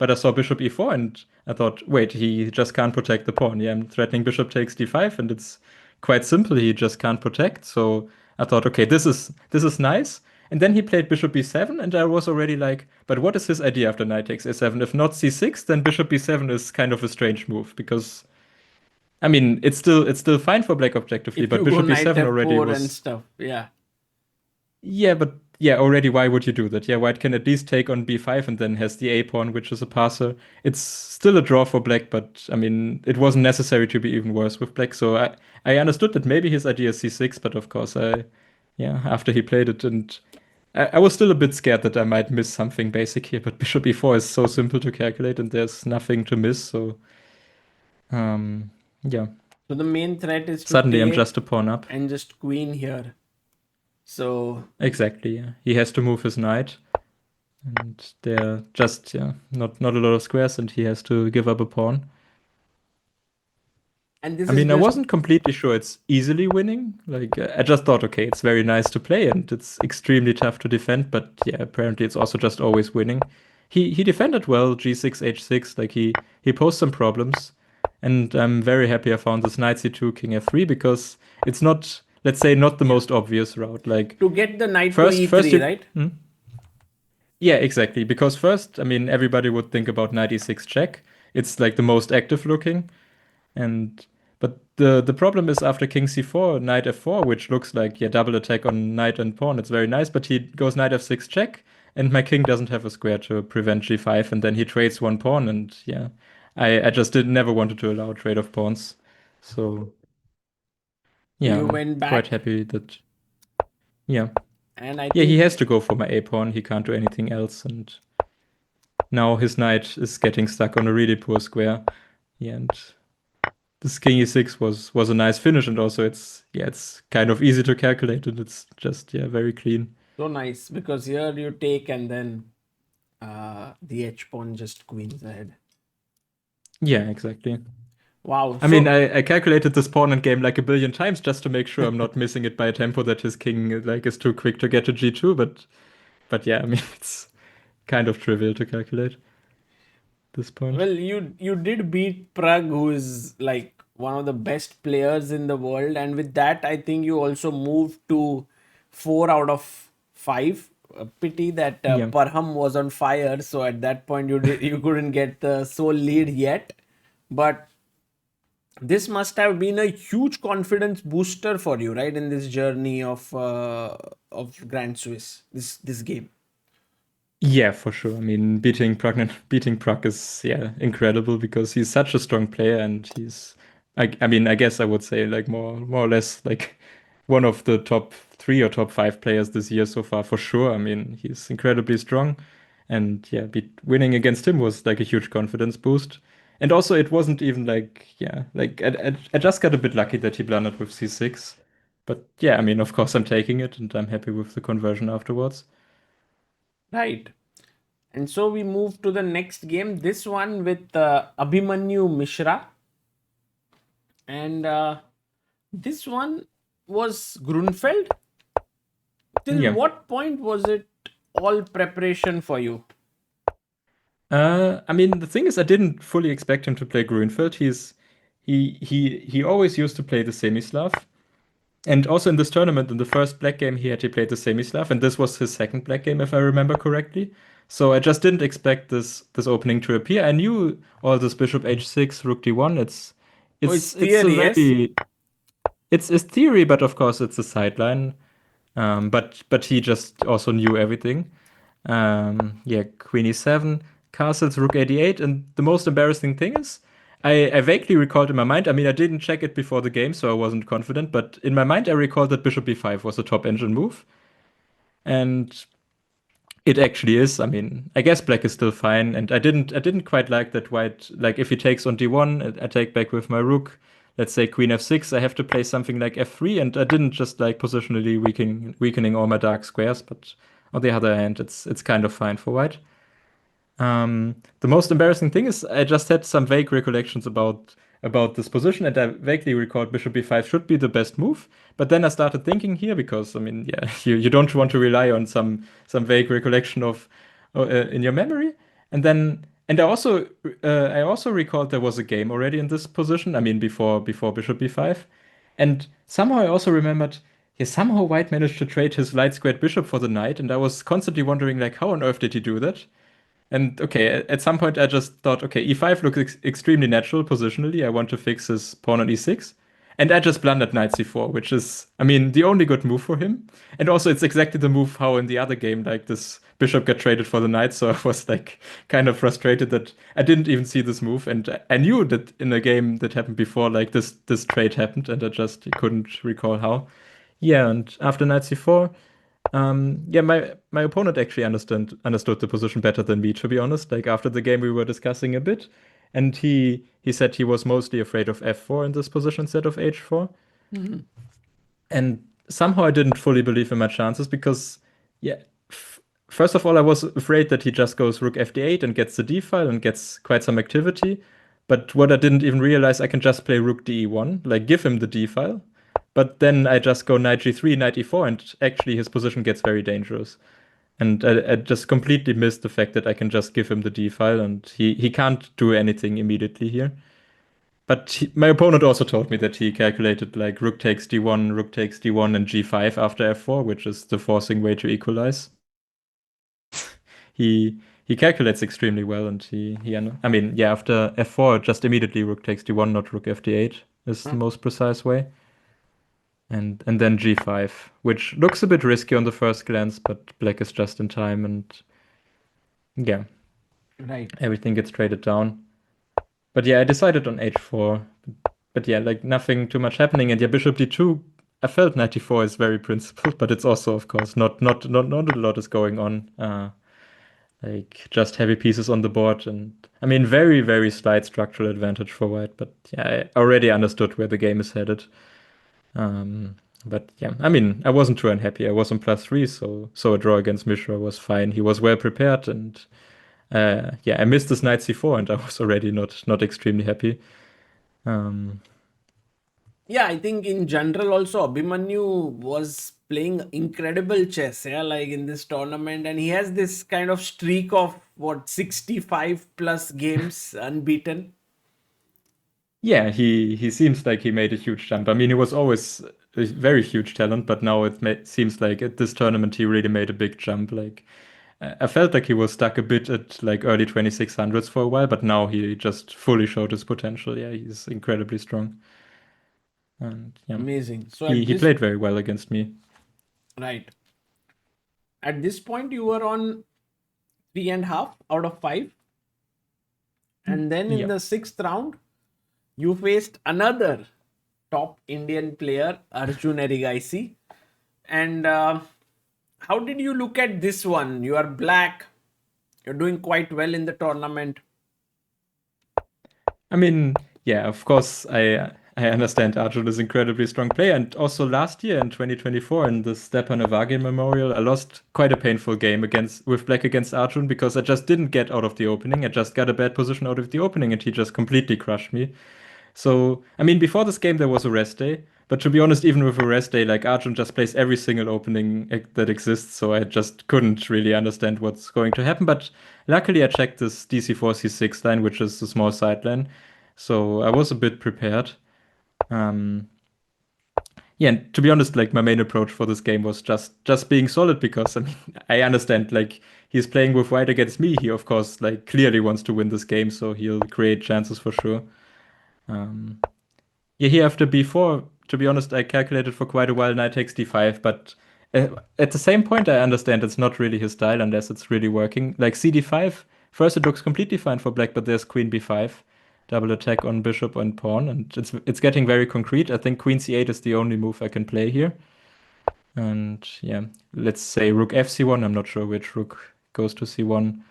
S2: I saw bishop e4 and I thought, wait, he just can't protect the pawn. Yeah, I'm threatening bishop takes d5, and it's quite simple. He just can't protect. So I thought, okay, this is nice. And then he played bishop b7, and I was already like, but what is his idea after knight takes a7? If not c6, then bishop b7 is kind of a strange move because I mean, it's still fine for black objectively,
S1: If
S2: but
S1: you go
S2: bishop
S1: knight
S2: e7 already
S1: f4 and
S2: was.
S1: stuff, yeah.
S2: Yeah, but yeah, already why would you do that? Yeah, white can at least take on b5 and then has the a pawn, which is a passer. It's still a draw for black, but I mean, it wasn't necessary to be even worse with black. So I understood that maybe his idea is c6, but of course yeah, after he played it, and I was still a bit scared that I might miss something basic here. But bishop e4 is so simple to calculate, and there's nothing to miss. So yeah,
S1: So the main threat is to
S2: suddenly I'm
S1: take
S2: just a pawn up.
S1: and just queen here. So
S2: Exactly, yeah. He has to move his knight, and they're just, yeah, not a lot of squares, and he has to give up a pawn.
S1: and this
S2: I
S1: is
S2: mean, I
S1: just
S2: wasn't completely sure it's easily winning. Like, I just thought, okay, it's very nice to play, and it's extremely tough to defend, but yeah, apparently it's also just always winning. He defended well, g6, h6, like he posed some problems, and I'm very happy I found this knight c2, king f3, because it's not, let's say, not the
S1: yeah,
S2: most obvious route. Like,
S1: to get the knight to
S2: first
S1: e3,
S2: you.
S1: right?
S2: Hmm? Yeah, exactly. Because first, I mean, everybody would think about knight e6 check. It's like the most active looking. And but the problem is after king c4, knight f4, which looks like yeah, double attack on knight and pawn. It's very nice, but he goes knight f6 check, and my king doesn't have a square to prevent g5, and then he trades one pawn, and yeah, I just did never wanted to allow trade of pawns. So
S1: So
S2: yeah,
S1: you
S2: I'm
S1: went
S2: quite
S1: back,
S2: happy that yeah.
S1: and I
S2: Yeah, he
S1: think
S2: has to go for my a pawn. He can't do anything else, and now his knight is getting stuck on a really poor square. Yeah, and this king e6 was a nice finish, and also it's kind of easy to calculate, and it's just yeah, very clean.
S1: so nice because here you take and then the h pawn just queens ahead.
S2: Yeah, exactly.
S1: Wow.
S2: I mean,
S1: So
S2: I calculated this pawn in game like a billion times just to make sure I'm not missing it by a tempo that his king like is too quick to get to g2, but yeah, I mean it's kind of trivial to calculate at this point.
S1: well, you did beat Pragg, who is like one of the best players in the world, and with that, I think you also moved to 4 out of 5. A pity that
S2: Yeah.
S1: Parham was on fire, so at that point you couldn't get the sole lead yet. But this must have been a huge confidence booster for you, right, in this journey of Grand Swiss, this game.
S2: Yeah, for sure. I mean, beating Pragg is yeah incredible because he's such a strong player, and I mean I guess I would say like more or less like one of the top 3 or top 5 players this year so far for sure. I mean he's incredibly strong, and yeah, winning against him was like a huge confidence boost. And also it wasn't even like yeah like I just got a bit lucky that he blundered with c6, but yeah, I mean of course I'm taking it, and I'm happy with the conversion afterwards.
S1: Right. And so we move to the next game. This one with Abhimanyu Mishra. And this one was Grunfeld. Till
S2: Yeah.
S1: what point was it all preparation for you?
S2: I mean, the thing is, I didn't fully expect him to play Grunfeld. He always used to play the semi-Slav, And also in this tournament, in the first black game, he played the semi-Slav, and this was his second black game, if I remember correctly. So I just didn't expect this opening to appear. I knew all this bishop h6, rook d1.
S1: Oh, it's
S2: It's a
S1: theory, yes.
S2: very it's theory, but of course it's a sideline. But he just also knew everything. Yeah, queen e7, castles, rook a8, and the most embarrassing thing is, I vaguely recalled in my mind. I mean, I didn't check it before the game, so I wasn't confident. But in my mind, I recalled that bishop b5 was a top engine move, and it actually is. I mean, I guess black is still fine, and I didn't quite like that white. Like if he takes on d1, I take back with my rook. Let's say queen f6, I have to play something like f3, and I didn't just like positionally weakening all my dark squares. But on the other hand, it's kind of fine for white. The most embarrassing thing is I just had some vague recollections about this position, and I vaguely recalled bishop b5 should be the best move. But then I started thinking here because I mean, yeah, you don't want to rely on some vague recollection of in your memory. And I also recalled there was a game already in this position. I mean, before bishop b5, and somehow I also remembered. Yeah, somehow White managed to trade his light squared bishop for the knight, and I was constantly wondering, like, how on earth did he do that? And okay, at some point I just thought, okay, e5 looks extremely natural positionally. I want to fix his pawn on e6. And I just blundered knight c4, which is, I mean, the only good move for him. And also, it's exactly the move how in the other game, like this bishop got traded for the knight. So I was like kind of frustrated that I didn't even see this move. And I knew that in a game that happened before, like this trade happened, and I just couldn't recall how. Yeah, and after knight c4, yeah, my opponent actually understood the position better than me, to be honest. Like after the game, we were discussing a bit, and he said he was mostly afraid of f4 in this position instead of h4. And somehow I didn't fully believe in my chances because, yeah, first of all, I was afraid that he just goes rook fd8 and gets the d file and gets quite some activity. But what I didn't even realize, I can just play rook de1, like give him the d file. But then I just go knight g3, knight e4, and actually his position gets very dangerous. And I just completely missed the fact that I can just give him the d file and he can't do anything immediately here. But my opponent also told me that he calculated like rook takes d1, rook takes d1, and g5 after f4, which is the forcing way to equalize. He calculates extremely well, and I mean, yeah, after f4, just immediately rook takes d1, not rook fd8 is the most precise way. And then g5, which looks a bit risky on the first glance, but black is just in time, and yeah,
S1: Right.
S2: everything gets traded down. But yeah, I decided on h4. But yeah, like nothing too much happening. And yeah, bishop d2, I felt knight d4 is very principled, but it's also, of course, not a lot is going on. Like just heavy pieces on the board, and I mean, very, very slight structural advantage for white. But yeah, I already understood where the game is headed. But yeah, I mean, I wasn't too unhappy. I was on +3, so a draw against Mishra was fine. He was well prepared, and yeah, I missed this knight c4, and I was already not extremely happy.
S1: Yeah, I think in general also Abhimanyu was playing incredible chess, yeah, like in this tournament, and he has this kind of streak of what 65 plus games unbeaten.
S2: Yeah, he seems like he made a huge jump. I mean, he was always a very huge talent, but now seems like at this tournament he really made a big jump. Like I felt like he was stuck a bit at like early 2600s for a while, but now he just fully showed his potential. Yeah, he's incredibly strong. And yeah,
S1: Amazing. So
S2: he
S1: at
S2: he
S1: this
S2: played very well against me.
S1: right at this point you were on 3.5 out of 5, and then in
S2: Yeah.
S1: the sixth round you faced another top Indian player, Arjun Erigaisi. And how did you look at this one? You are black. You're doing quite well in the tournament.
S2: I mean, yeah, of course, I understand Arjun is an incredibly strong player, and also last year in 2024 in the Stepan Evagin Memorial, I lost quite a painful game against with Black against Arjun because I just didn't get out of the opening. I just got a bad position out of the opening, and he just completely crushed me. So, I mean, before this game there was a rest day, but to be honest, even with a rest day, like Arjun just plays every single opening that exists, so I just couldn't really understand what's going to happen. But luckily, I checked this DC4 C6 line, which is a small side line, so I was a bit prepared. Um, Yeah, and to be honest, like my main approach for this game was just being solid because I mean I understand like he's playing with white against me. He of course like clearly wants to win this game, so he'll create chances for sure. Um, yeah, here after b4, to be honest, I calculated for quite a while knight takes d5, but at the same point I understand it's not really his style unless it's really working. Like cd5, first it looks completely fine for black, but there's queen b5, double attack on bishop and pawn, and it's getting very concrete. I think queen c8 is the only move I can play here. And yeah, let's say rook fc1. I'm not sure which rook goes to c1.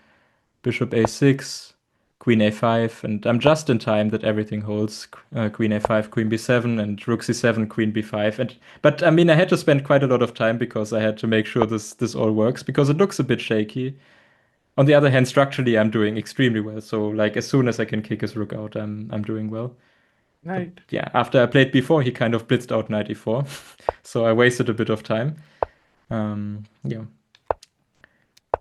S2: Bishop a6, queen a5, and I'm just in time that everything holds. Queen a5, queen b7, and rook c7, queen b5. And but I mean, I had to spend quite a lot of time because I had to make sure this all works because it looks a bit shaky. On the other hand, structurally, I'm doing extremely well. So like as soon as I can kick his rook out, I'm doing well. But
S1: Right.
S2: yeah, after I played before, he kind of blitzed out knight e4, so I wasted a bit of time. Yeah,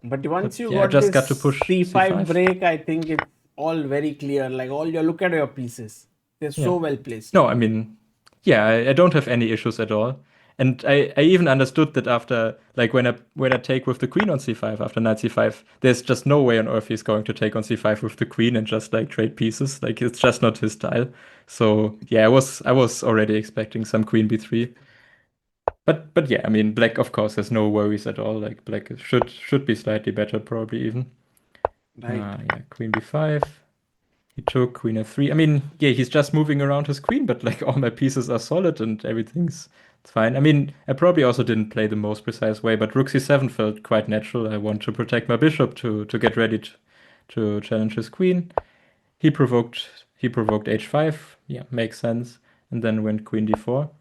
S1: But
S2: but
S1: once you
S2: yeah, I
S1: got
S2: just got to
S1: this
S2: push
S1: c5
S2: c5.
S1: break, I think it's all very clear. Like all your look at your pieces, they're
S2: Yeah.
S1: so well placed.
S2: No, I mean, yeah, I don't have any issues at all. And I even understood that after, like, when I take with the queen on c5 after knight c5, there's just no way on earth he's going to take on c5 with the queen and just like trade pieces. Like, it's just not his style. So yeah, I was already expecting some queen b3. But yeah, I mean, black of course has no worries at all. Like, black should be slightly better, probably even.
S1: Right.
S2: Yeah, queen b5. He took queen f3. I mean, yeah, he's just moving around his queen, but like all my pieces are solid and everything's it's fine. I mean, I probably also didn't play the most precise way, but rook c7 felt quite natural. I want to protect my bishop to get ready to challenge his queen. He provoked h5. Yeah, makes sense. And then went queen d4.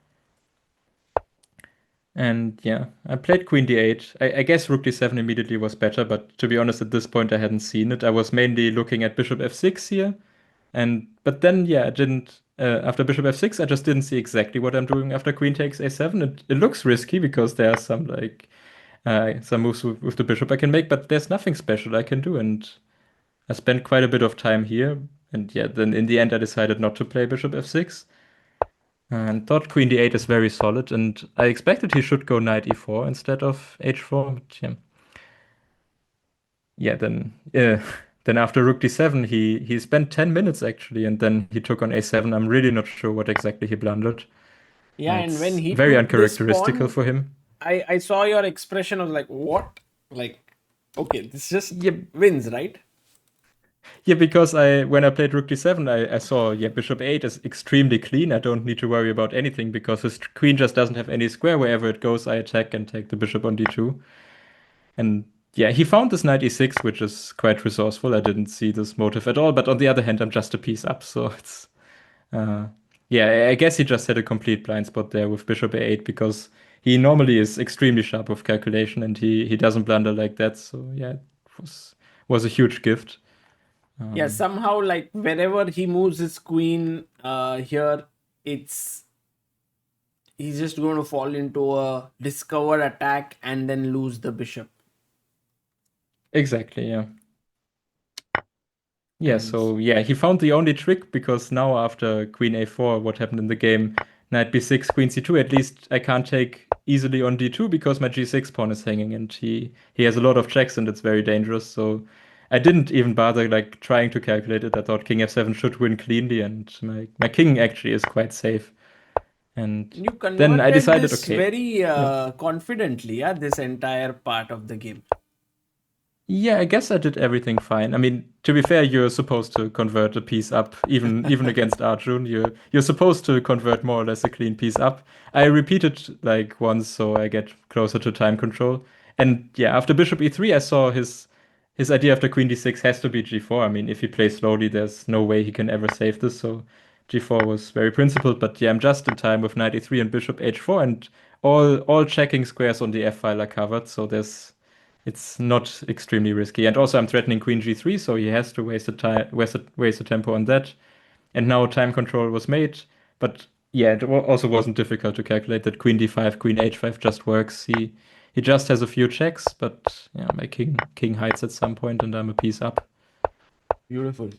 S2: And yeah, I played queen d8. I guess rook d7 immediately was better, but to be honest, at this point I hadn't seen it. I was mainly looking at bishop f6 here. And but then yeah, I didn't after bishop f6, I just didn't see exactly what I'm doing after queen takes a7. It looks risky because there are some like some moves with the bishop I can make, but there's nothing special I can do. And I spent quite a bit of time here. And yeah, then in the end I decided not to play bishop f6 and thought queen d8 is very solid. And I expected he should go knight e4 instead of h4. But yeah, then after rook d7, he spent 10 minutes actually, and then he took on a7. I'm really not sure what exactly he blundered.
S1: Yeah, and when
S2: It's
S1: he
S2: very
S1: took this
S2: uncharacteristical
S1: pawn,
S2: for him.
S1: I saw your expression of like, what? Like, okay, this just
S2: Yeah,
S1: wins, right?
S2: yeah, because when I played rook d7, I saw yeah bishop 8 is extremely clean. I don't need to worry about anything because his queen just doesn't have any square. Wherever it goes, I attack and take the bishop on d2. And yeah, he found this knight e6, which is quite resourceful. I didn't see this motive at all. But on the other hand, I'm just a piece up, so it's Uh, yeah, I guess he just had a complete blind spot there with bishop a8 because he normally is extremely sharp with calculation and he doesn't blunder like that. So yeah, it was a huge gift.
S1: Yeah, somehow like wherever he moves his queen here, it's he's just going to fall into a discovered attack and then lose the bishop.
S2: Exactly, yeah. Yeah,
S1: And
S2: so yeah, he found the only trick because now after queen a4, what happened in the game? Knight b6, queen c2, at least I can't take easily on d2 because my g6 pawn is hanging and he has a lot of checks and it's very dangerous. So I didn't even bother like trying to calculate it. I thought king f7 should win cleanly and my king actually is quite safe. And
S1: you
S2: then I
S1: converted
S2: decided,
S1: this
S2: okay,
S1: very
S2: yeah.
S1: confidently, yeah, this entire part of the game.
S2: Yeah, I guess I did everything fine. I mean, to be fair, you're supposed to convert a piece up, even against Arjun. You're supposed to convert more or less a clean piece up. I repeated like once, so I get closer to time control. And yeah, after Bishop E3, I saw his idea after Queen D6 has to be G4. I mean, if he plays slowly, there's no way he can ever save this. So G4 was very principled. But yeah, I'm just in time with Knight E3 and Bishop H4, and all checking squares on the F file are covered. So it's not extremely risky. And also, I'm threatening Queen G3, so he has to waste the tempo on that. And now time control was made, but yeah, it also wasn't difficult to calculate that Queen D5, Queen H5 just works. He just has a few checks, but yeah, my king hides at some point, and I'm a piece up.
S1: Beautiful.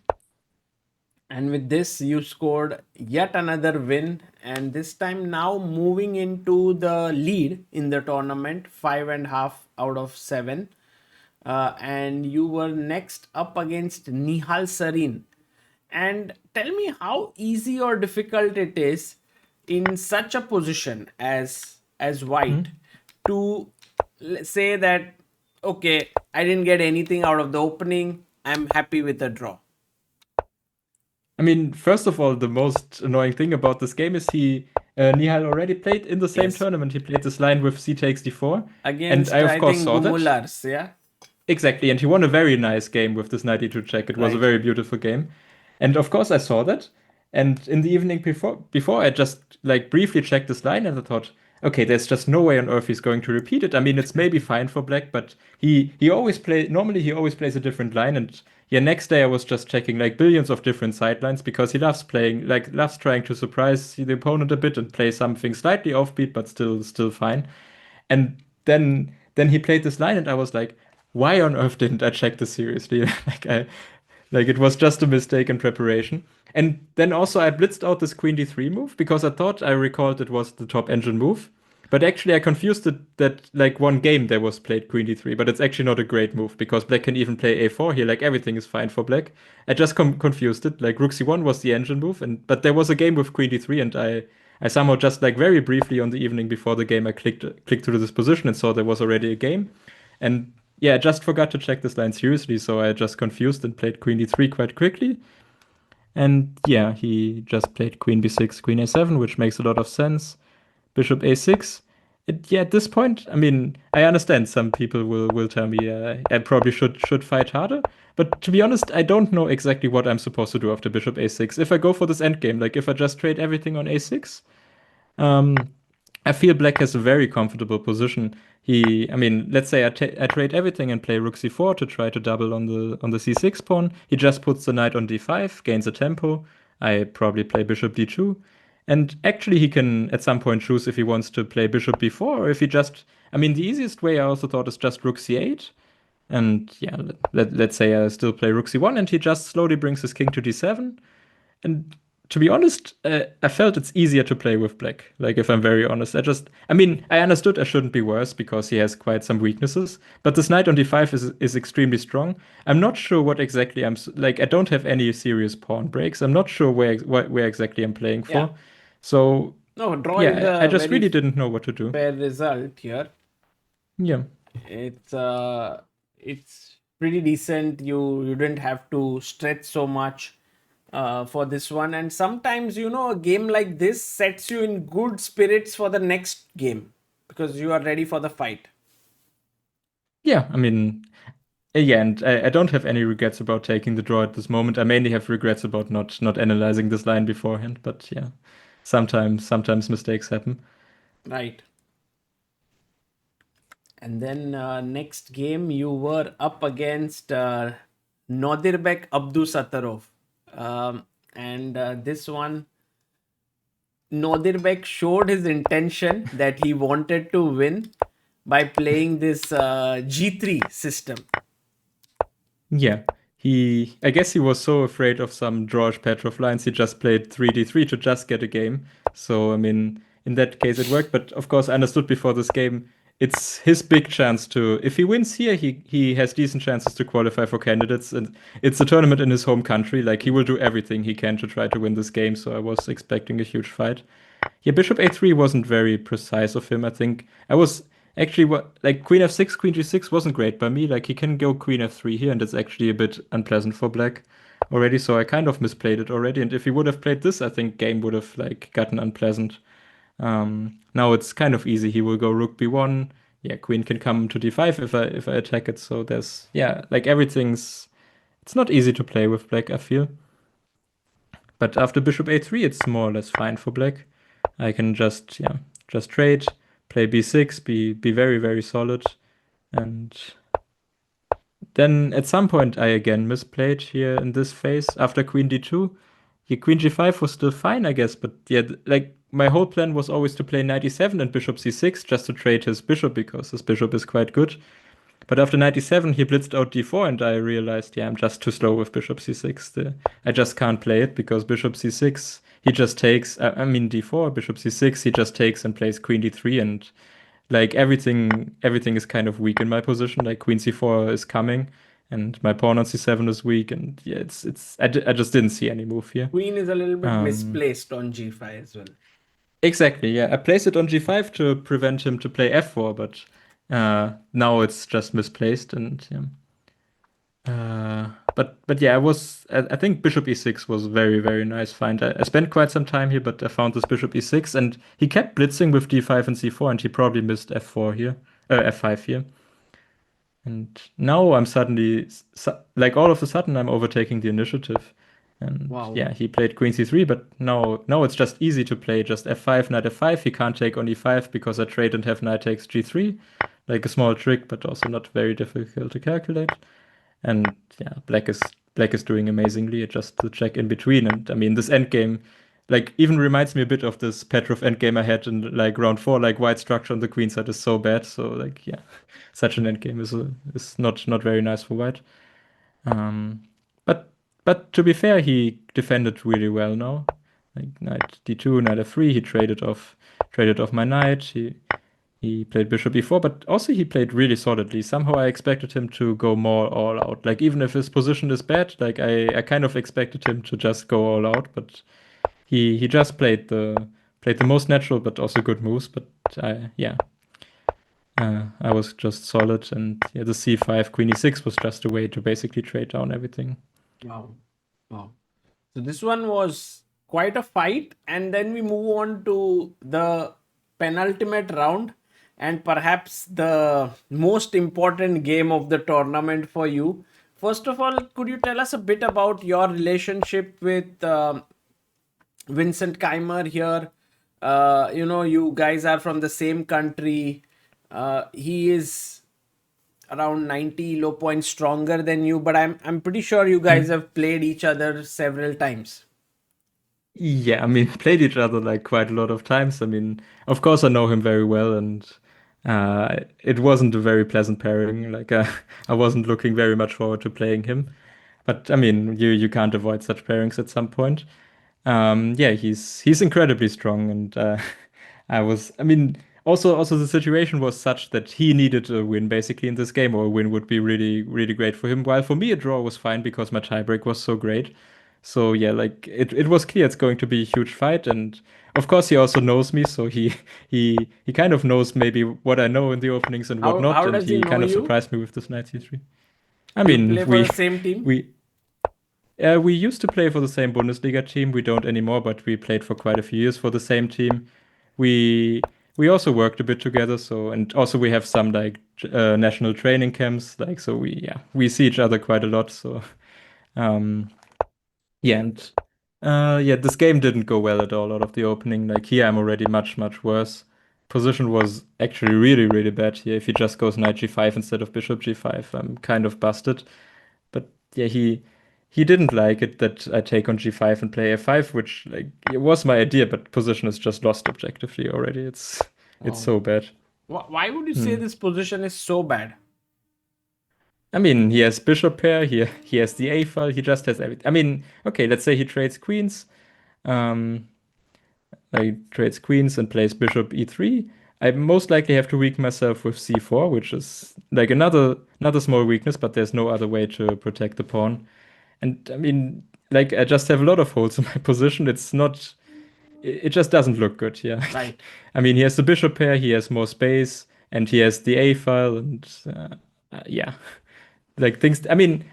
S1: And with this, you scored yet another win, and this time now moving into the lead in the tournament, 5.5 out of 7. And you were next up against Nihal Sarin. And tell me how easy or difficult it is in such a position as white to say that okay, I didn't get anything out of the opening. I'm happy with a draw.
S2: I mean, first of all, the most annoying thing about this game is Nihal already played in the same
S1: Yes,
S2: tournament. He played this line with c takes d4, and I
S1: against
S2: of
S1: I
S2: course
S1: think
S2: saw that.
S1: Gumulars. Yeah,
S2: Exactly, and he won a very nice game with this 92 check. It was a
S1: right.
S2: very beautiful game. And of course I saw that. And in the evening before I just like briefly checked this line and I thought, okay, there's just no way on earth he's going to repeat it. I mean, it's maybe fine for black, but he always play normally he always plays a different line. And yeah, next day I was just checking like billions of different sidelines because he loves playing like loves trying to surprise the opponent a bit and play something slightly offbeat but still fine. And then he played this line, and I was like, why on earth didn't I check this seriously? Like it was just a mistake in preparation. And then also I blitzed out this queen d3 move because I thought I recalled it was the top engine move. But actually I confused it that like one game there was played queen d3, but it's actually not a great move because black can even play a4 here, like everything is fine for black. I just confused it. Like rook c1 was the engine move, and but there was a game with queen d3, and I somehow just like very briefly on the evening before the game I clicked to this position and saw there was already a game. And yeah, I just forgot to check this line seriously, so I just confused and played queen d3 quite quickly. And yeah, he just played queen b6, queen a7, which makes a lot of sense. Bishop a6. Yeah, at this point, I mean, I understand some people will tell me I probably should fight harder. But to be honest, I don't know exactly what I'm supposed to do after bishop a6. If I go for this endgame, like if I just trade everything on a6, um, I feel black has a very comfortable position. I mean, let's say I trade everything and play rook c4 to try to double on the c6 pawn. He just puts the knight on d5, gains a tempo. I probably play bishop d2. And actually, he can at some point choose if he wants to play bishop b4 or if he just. I mean, the easiest way I also thought is just rook c8. And yeah, let's say I still play rook c1 and he just slowly brings his king to d7. And to be honest, I felt it's easier to play with black. Like, if I'm very honest, I mean, I understood I shouldn't be worse because he has quite some weaknesses. But this knight on d5 is extremely strong. I'm not sure what exactly like. I don't have any serious pawn breaks. I'm not sure where exactly I'm playing
S1: Yeah.
S2: for. So
S1: No, draw is
S2: yeah, I
S1: a
S2: just
S1: very
S2: really didn't know what to do.
S1: fair result here.
S2: Yeah.
S1: It's pretty decent. You didn't have to stretch so much for this one, and sometimes a game like this sets you in good spirits for the next game because you are ready for the fight.
S2: Yeah, I mean, yeah, and I don't have any regrets about taking the draw at this moment. I mainly have regrets about not analyzing this line beforehand. But yeah, sometimes mistakes happen.
S1: Right. And then next game you were up against Nodirbek Abdusattarov. And this one, Nodirbek showed his intention that he wanted to win by playing this G3 system.
S2: Yeah, I guess he was so afraid of some George Petrov lines, he just played 3d3 to just get a game. So, I mean, in that case, it worked. But of course, I understood before this game, it's his big chance to, if he wins here, he has decent chances to qualify for candidates. And it's a tournament in his home country. Like, he will do everything he can to try to win this game. So, I was expecting a huge fight. Yeah, bishop a3 wasn't very precise of him. I think I was actually what like queen f6, queen g6 wasn't great by me. Like he can go queen f3 here, and it's actually a bit unpleasant for black already. So I kind of misplayed it already. And if he would have played this, I think game would have like gotten unpleasant. Now it's kind of easy. He will go rook b1. Yeah, queen can come to d5 if I attack it. So there's yeah, like everything's. It's not easy to play with black, I feel. But after bishop a3, it's more or less fine for black. I can just trade, play b6, be very, very solid. And then at some point I again misplayed here in this phase after queen d2. Yeah, queen g5 was still fine, I guess, but yeah, like my whole plan was always to play knight e7 and bishop c6 just to trade his bishop because his bishop is quite good. But after knight e7, he blitzed out d4, and I realized, yeah, I'm just too slow with bishop c6. I just can't play it because bishop c6, he just takes, I mean d4, bishop c6, he just takes and plays queen d3, and like everything is kind of weak in my position. Like queen c4 is coming, and my pawn on c7 is weak, and yeah, I just didn't see any move here.
S1: Queen is a little bit misplaced on g5 as well.
S2: Exactly, yeah. I placed it on g5 to prevent him to play f4, but now it's just misplaced, and yeah. But yeah, I think bishop e6 was very, very nice find. I spent quite some time here, but I found this bishop e6, and he kept blitzing with d5 and c4, and he probably missed f4 here, f5 here. And now I'm suddenly, like all of a sudden, I'm overtaking the initiative. And
S1: Wow.
S2: yeah, he played queen c3, but now it's just easy to play just f5, knight f5. He can't take on e5 because I trade and have knight takes g3. Like a small trick, but also not very difficult to calculate. And yeah, black is doing amazingly. Just the check in between. And I mean, this endgame, like, even reminds me a bit of this Petrov endgame I had in like round 4. Like, white structure on the queen side is so bad. So like, yeah, such an endgame is not very nice for white. But to be fair, he defended really well now. Like knight d2, knight f3. He traded off my knight. He played bishop e4, but also he played really solidly. Somehow I expected him to go more all out. Like, even if his position is bad, like I kind of expected him to just go all out, but he just played the most natural but also good moves. But I was just solid, and yeah, the c5 queen e6 was just a way to basically trade down everything.
S1: Wow. Wow. So this one was quite a fight, and then we move on to the penultimate round, and perhaps the most important game of the tournament for you. First of all, could you tell us a bit about your relationship with Vincent Keimer here? You guys are from the same country. He is around 90 low points stronger than you, but I'm pretty sure you guys have played each other several times.
S2: Yeah, I mean, played each other like quite a lot of times. I mean, of course, I know him very well, and it wasn't a very pleasant pairing. Like, I wasn't looking very much forward to playing him. But I mean, you can't avoid such pairings at some point. Yeah, he's incredibly strong, and I mean, also the situation was such that he needed a win basically in this game, or a win would be really, really great for him. While for me, a draw was fine because my tiebreak was so great. So yeah, like it was clear it's going to be a huge fight, and of course he also knows me, so he kind of knows maybe what I know in the openings and
S1: How
S2: whatnot, and
S1: does he
S2: he
S1: know
S2: kind of
S1: you?
S2: surprised me with this knight c3. I
S1: You
S2: mean,
S1: play for the same team?
S2: we used to play for the same Bundesliga team. We don't anymore, but we played for quite a few years for the same team. We we also worked a bit together, so, and also we have some like national training camps, like, so we see each other quite a lot. So um yeah, and yeah, this game didn't go well at all out of the opening. Like, here I'm already much worse. Position was actually really, really bad here. If he just goes knight g5 instead of bishop g5, I'm kind of busted. But yeah, he didn't like it that I take on g5 and play f5, which, like, it was my idea, but position is just lost objectively already. It's so bad.
S1: Why would you say this position is so bad?
S2: I mean, he has bishop pair, he has the a file, he just has everything. I mean, okay, let's say he trades queens. Like, trades queens and plays bishop e3. I most likely have to weaken myself with c4, which is like another small weakness, but there's no other way to protect the pawn. And I mean, like, I just have a lot of holes in my position. It's not, it just doesn't look good. Yeah.
S1: Right.
S2: I mean, he has the bishop pair, he has more space, and he has the a file, and yeah, like, things. I mean,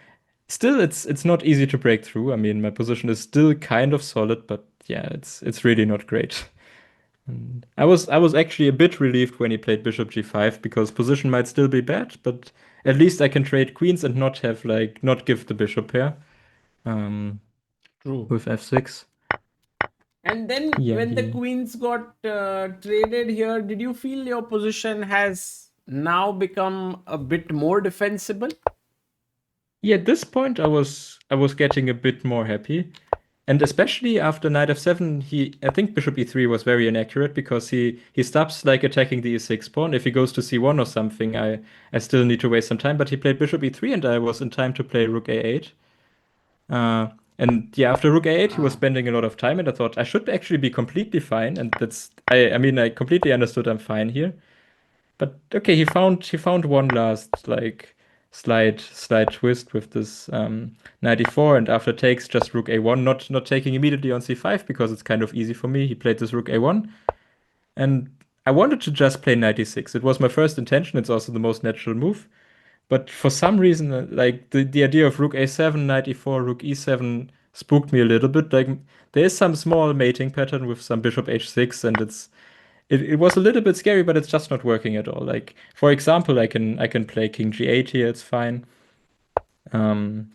S2: still, it's not easy to break through. I mean, my position is still kind of solid, but yeah, it's really not great. And I was actually a bit relieved when he played bishop g5 because position might still be bad, but at least I can trade queens and not give the bishop pair.
S1: True.
S2: With f6.
S1: And then
S2: Yeah,
S1: when the queens got traded here, did you feel your position has now become a bit more defensible?
S2: yeah, at this point I was getting a bit more happy. And especially after knight f7, I think bishop e3 was very inaccurate because he stops like attacking the e6 pawn. If he goes to c1 or something, I still need to waste some time. But he played bishop e3, and I was in time to play rook a8. Uh, and yeah, after rook a8, he was
S1: Ah.
S2: spending a lot of time, and I thought I should actually be completely fine. And I mean, I completely understood I'm fine here. But okay, he found one last like slight twist with this 94, and after takes just rook a1, not taking immediately on c5 because it's kind of easy for me. He played this rook a1, and I wanted to just play 96. It was my first intention. It's also the most natural move. But for some reason, like the idea of rook a7, knight e4, rook e7 spooked me a little bit. Like there is some small mating pattern with some bishop h6, and it was a little bit scary, but it's just not working at all. Like for example, I can play king g8 here. It's fine. Um,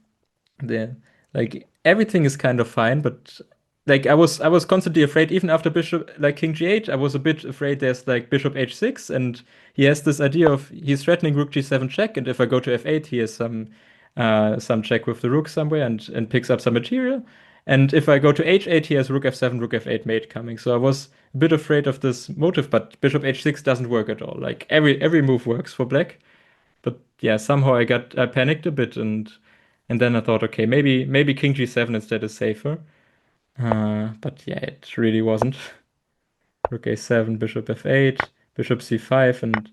S2: the like everything is kind of fine, but like I was constantly afraid even after bishop like king g8. I was a bit afraid there's like bishop h6, and he has this idea of he's threatening rook g7 check, and if I go to f8, he has some check with the rook somewhere and picks up some material. And if I go to h8, he has rook f7, rook f8 mate coming. So I was a bit afraid of this motive, but bishop h6 doesn't work at all. Like every move works for black. But yeah, somehow I panicked a bit, and then I thought, okay, maybe king g7 instead is safer. But yeah, it really wasn't. Rook a7, bishop f8, bishop c5, and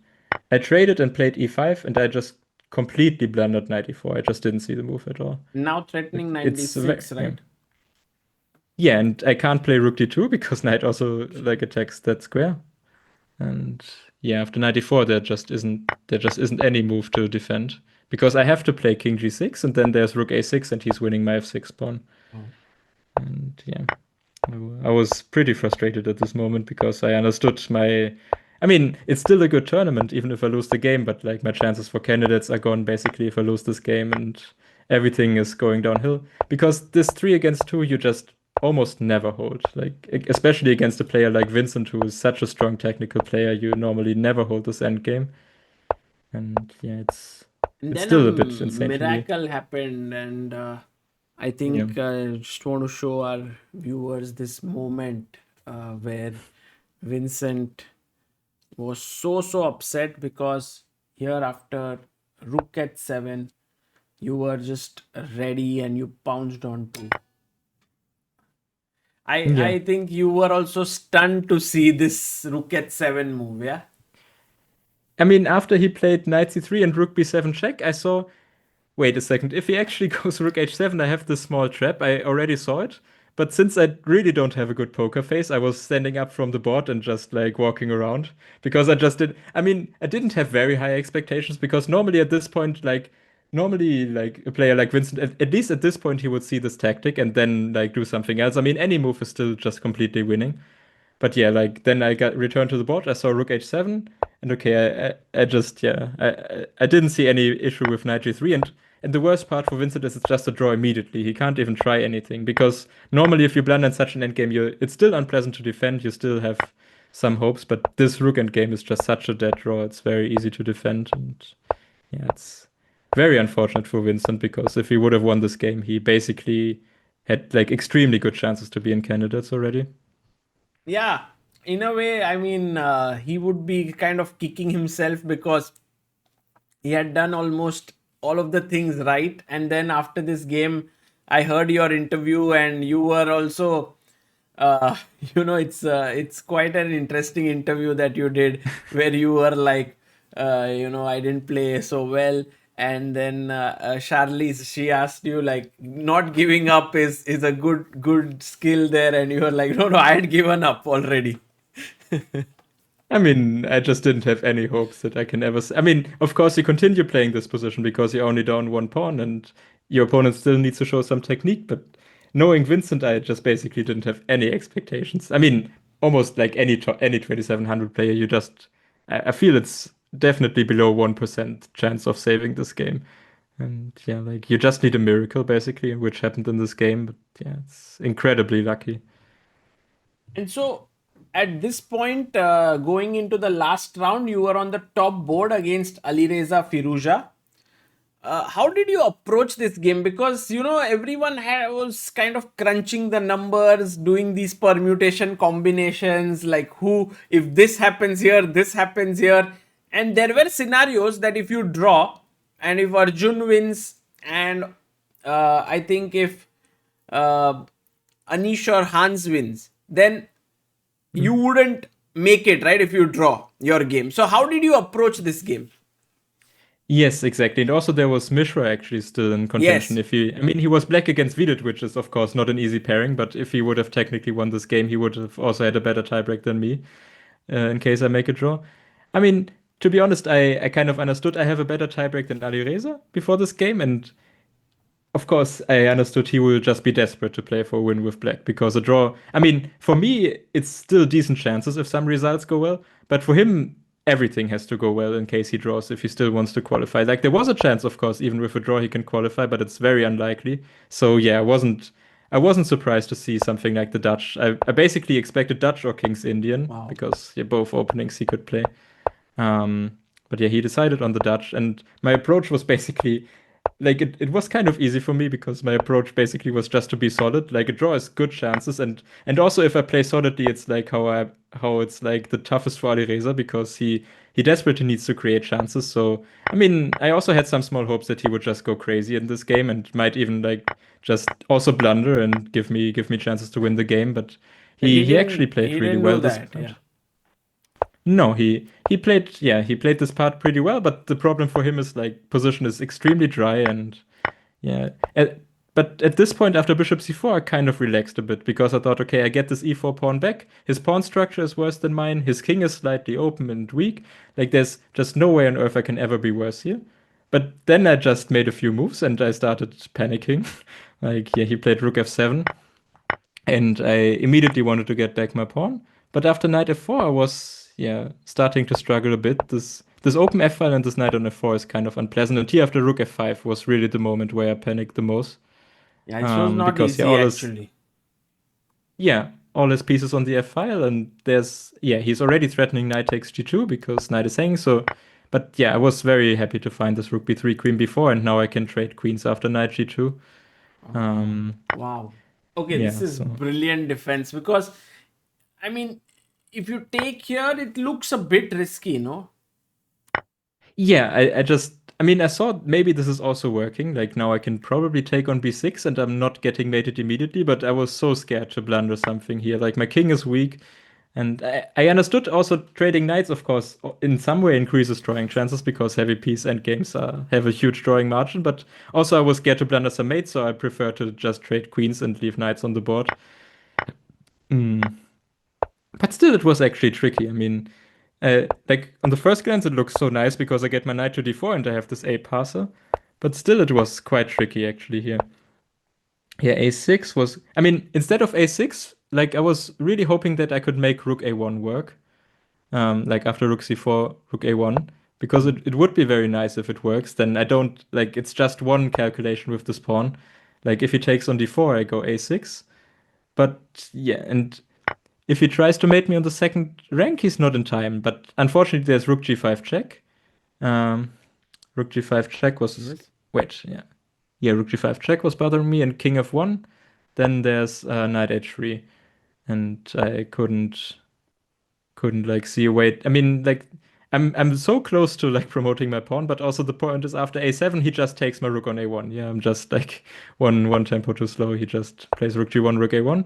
S2: I traded and played e5, and I just completely blundered knight e4. I just didn't see the move at all.
S1: Now threatening
S2: It's very,
S1: 96,
S2: yeah.
S1: right?
S2: Yeah, and I can't play rook d2 because knight also like attacks that square. And yeah, after 94, there just isn't any move to defend because I have to play king g6, and then there's rook a6, and he's winning my f6 pawn.
S1: Oh.
S2: And yeah, I was pretty frustrated at this moment because I understood my. I mean, it's still a good tournament, even if I lose the game, but like my chances for candidates are gone basically if I lose this game, and everything is going downhill. Because this 3 against 2, you just almost never hold. Like, especially against a player like Vincent, who is such a strong technical player, you normally never hold this end game. And yeah, it's
S1: And
S2: it's
S1: then a
S2: still a bit insane for me.
S1: miracle happened, and I
S2: Yeah.
S1: think I just want to show our viewers this moment where Vincent was so upset because here after rook at 7, you were just ready and you pounced on to. I
S2: Yeah.
S1: I think you were also stunned to see this rook at 7 move, yeah?
S2: I mean, after he played knight c3 and rook b7 check, I saw, wait a second, if he actually goes rook h7, I have this small trap. I already saw it. But since I really don't have a good poker face, I was standing up from the board and just like walking around because I just did. I mean, I didn't have very high expectations because normally at this point, normally like a player like Vincent, at least at this point, he would see this tactic and then like do something else. I mean, any move is still just completely winning. But yeah, like then I got returned to the board. I saw rook h7, and okay, I just yeah, I didn't see any issue with knight g3, and the worst part for Vincent is it's just a draw immediately. He can't even try anything because normally if you blunder in such an endgame, it's still unpleasant to defend. You still have some hopes, but this rook endgame is just such a dead draw. It's very easy to defend, and yeah, it's very unfortunate for Vincent because if he would have won this game, he basically had like extremely good chances to be in candidates already.
S1: Yeah, in a way, I mean, he would be kind of kicking himself because he had done almost all of the things right. And then after this game, I heard your interview, and you were also, uh, it's quite an interesting interview that you did, where you were like, I didn't play so well. And then Charlize, she asked you like, not giving up is a good skill there, and you were like, no, I had given up already.
S2: I mean, I just didn't have any hopes that I can ever. I mean, of course, you continue playing this position because you're only down one pawn and your opponent still needs to show some technique. But knowing Vincent, I just basically didn't have any expectations. I mean, almost like any 2700 player, you just. I feel it's definitely below 1% chance of saving this game. And yeah, like you just need a miracle basically, which happened in this game. But yeah, it's incredibly lucky.
S1: And so at this point, going into the last round, you were on the top board against Alireza Firuza. how did you approach this game? Because everyone was kind of crunching the numbers, doing these permutation combinations, like who, if this happens here, this happens here, and there were scenarios that if you draw, and if Arjun wins, and I think if uh, Anish or Hans wins, then you wouldn't make it, right, if you draw your game. So how did you approach this game?
S2: Yes, exactly. And also there was Mishra actually still in contention.
S1: Yes.
S2: I mean, he was black against Vidit, which is of course not an easy pairing, but if he would have technically won this game, he would have also had a better tiebreak than me, in case I make a draw. I mean, to be honest, I kind of understood I have a better tiebreak than Alireza before this game, and of course, I understood he will just be desperate to play for a win with black because a draw. I mean, for me, it's still decent chances if some results go well, but for him, everything has to go well in case he draws if he still wants to qualify. Like there was a chance, of course, even with a draw he can qualify, but it's very unlikely. So yeah, I wasn't surprised to see something like the Dutch. I basically expected Dutch or King's Indian
S1: Wow.
S2: because yeah, both openings he could play. But yeah, he decided on the Dutch, and my approach was basically like it was kind of easy for me because my approach basically was just to be solid. Like a draw is good chances, and also if I play solidly, it's like how it's like the toughest for Alireza because he desperately needs to create chances. So I mean, I also had some small hopes that he would just go crazy in this game and might even like just also blunder and give me chances to win the game. But
S1: But
S2: he actually played
S1: he
S2: really
S1: didn't
S2: well
S1: do
S2: this
S1: that.
S2: part.
S1: Yeah.
S2: No, he played this part pretty well, but the problem for him is like position is extremely dry and yeah. But at this point after bishop c4 I kind of relaxed a bit because I thought okay, I get this e4 pawn back. His pawn structure is worse than mine. His king is slightly open and weak. Like there's just no way on earth I can ever be worse here. But then I just made a few moves and I started panicking. Like yeah, he played rook f7 and I immediately wanted to get back my pawn. But after knight f4, I was starting to struggle a bit. This open f file and this knight on f4 is kind of unpleasant. And here after rook f5 was really the moment where I panicked the most.
S1: Yeah, it was not
S2: Because
S1: easy actually.
S2: all his pieces on the f file, and he's already threatening knight takes g2 because knight is hanging. So, but yeah, I was very happy to find this rook b3 queen b4, and now I can trade queens after knight g2.
S1: Wow. Okay, this
S2: Yeah,
S1: is
S2: so.
S1: brilliant defense because, I mean, if you take here, it looks a bit risky, no?
S2: Yeah, I mean, I saw maybe this is also working. Like now I can probably take on b6 and I'm not getting mated immediately, but I was so scared to blunder something here. Like my king is weak. And I understood also trading knights, of course, in some way increases drawing chances because heavy piece endgames have a huge drawing margin. But also I was scared to blunder some mates, so I prefer to just trade queens and leave knights on the board. But still, it was actually tricky. I mean, like on the first glance, it looks so nice because I get my knight to d4 and I have this a passer. But still, it was quite tricky actually here. Yeah, a6 was. I mean, instead of a6, like I was really hoping that I could make rook a1 work. Like after rook c4, rook a1, because it would be very nice if it works. Then I don't like it's just one calculation with this pawn. Like if he takes on d4, I go a6. But yeah, and if he tries to mate me on the second rank, he's not in time. But unfortunately, there's rook g5 check. Um, rook g5 check was
S1: Yes.
S2: wait, yeah, rook g5 check was bothering me, and king f1. Then there's knight h3, and I couldn't like see a way. I mean, like I'm so close to like promoting my pawn, but also the point is after a7 he just takes my rook on a1. Yeah, I'm just like one tempo too slow. He just plays rook g1, rook a1.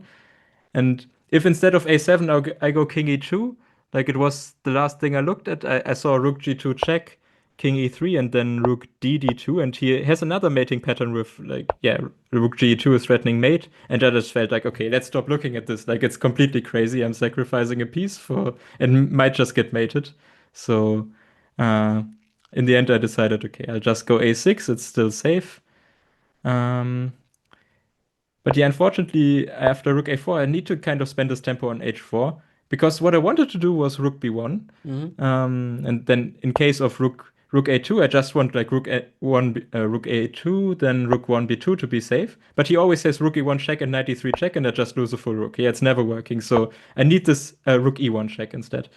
S2: And if instead of a7 I go king e2, like it was the last thing I looked at, I saw rook g2 check, king e3, and then rook d2, and he has another mating pattern with like rook g2 is threatening mate, and I just felt like okay, let's stop looking at this. Like it's completely crazy. I'm sacrificing a piece for and might just get mated. So uh, in the end, I decided okay, I'll just go a6. It's still safe. Um, but yeah, unfortunately, after rook a4, I need to kind of spend this tempo on h4 because what I wanted to do was rook b1, and then in case of rook a2, I just want like rook a2, then rook 1 b2 to be safe. But he always says rook e1 check and knight e3 check, and I just lose a full rook. Yeah, it's never working. So I need this rook e1 check instead.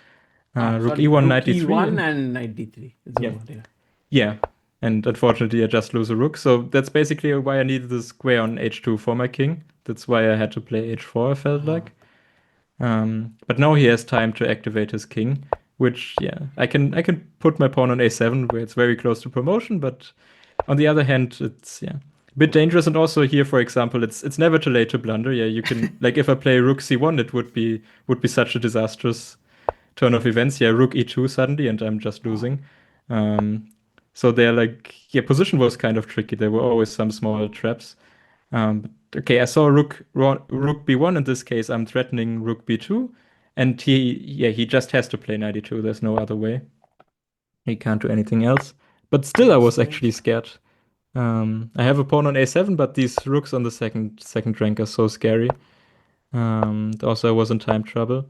S2: Rook
S1: Sorry,
S2: e1
S1: rook
S2: knight e3,
S1: e1
S2: and
S1: and knight d3. It's
S2: yeah,
S1: over, yeah.
S2: yeah. And unfortunately, I just lose a rook. So that's basically why I needed the square on h2 for my king. That's why I had to play h4, I felt
S1: Uh-huh.
S2: like. But now he has time to activate his king, which yeah, I can put my pawn on a7 where it's very close to promotion, but on the other hand, it's yeah, a bit dangerous. And also here, for example, it's never too late to blunder. Yeah, you can like if I play rook c1, it would be such a disastrous turn of events. Yeah, rook e2 suddenly, and I'm just
S1: Oh,
S2: losing. Um, so they're like yeah, position was kind of tricky. There were always some small traps. But okay, I saw rook b1 in this case. I'm threatening rook b2, and he just has to play 92. There's no other way. He can't do anything else. But still, I
S1: makes
S2: was actually
S1: sense.
S2: scared. I have a pawn on a7, but these rooks on the second rank are so scary. Also, I was in time trouble.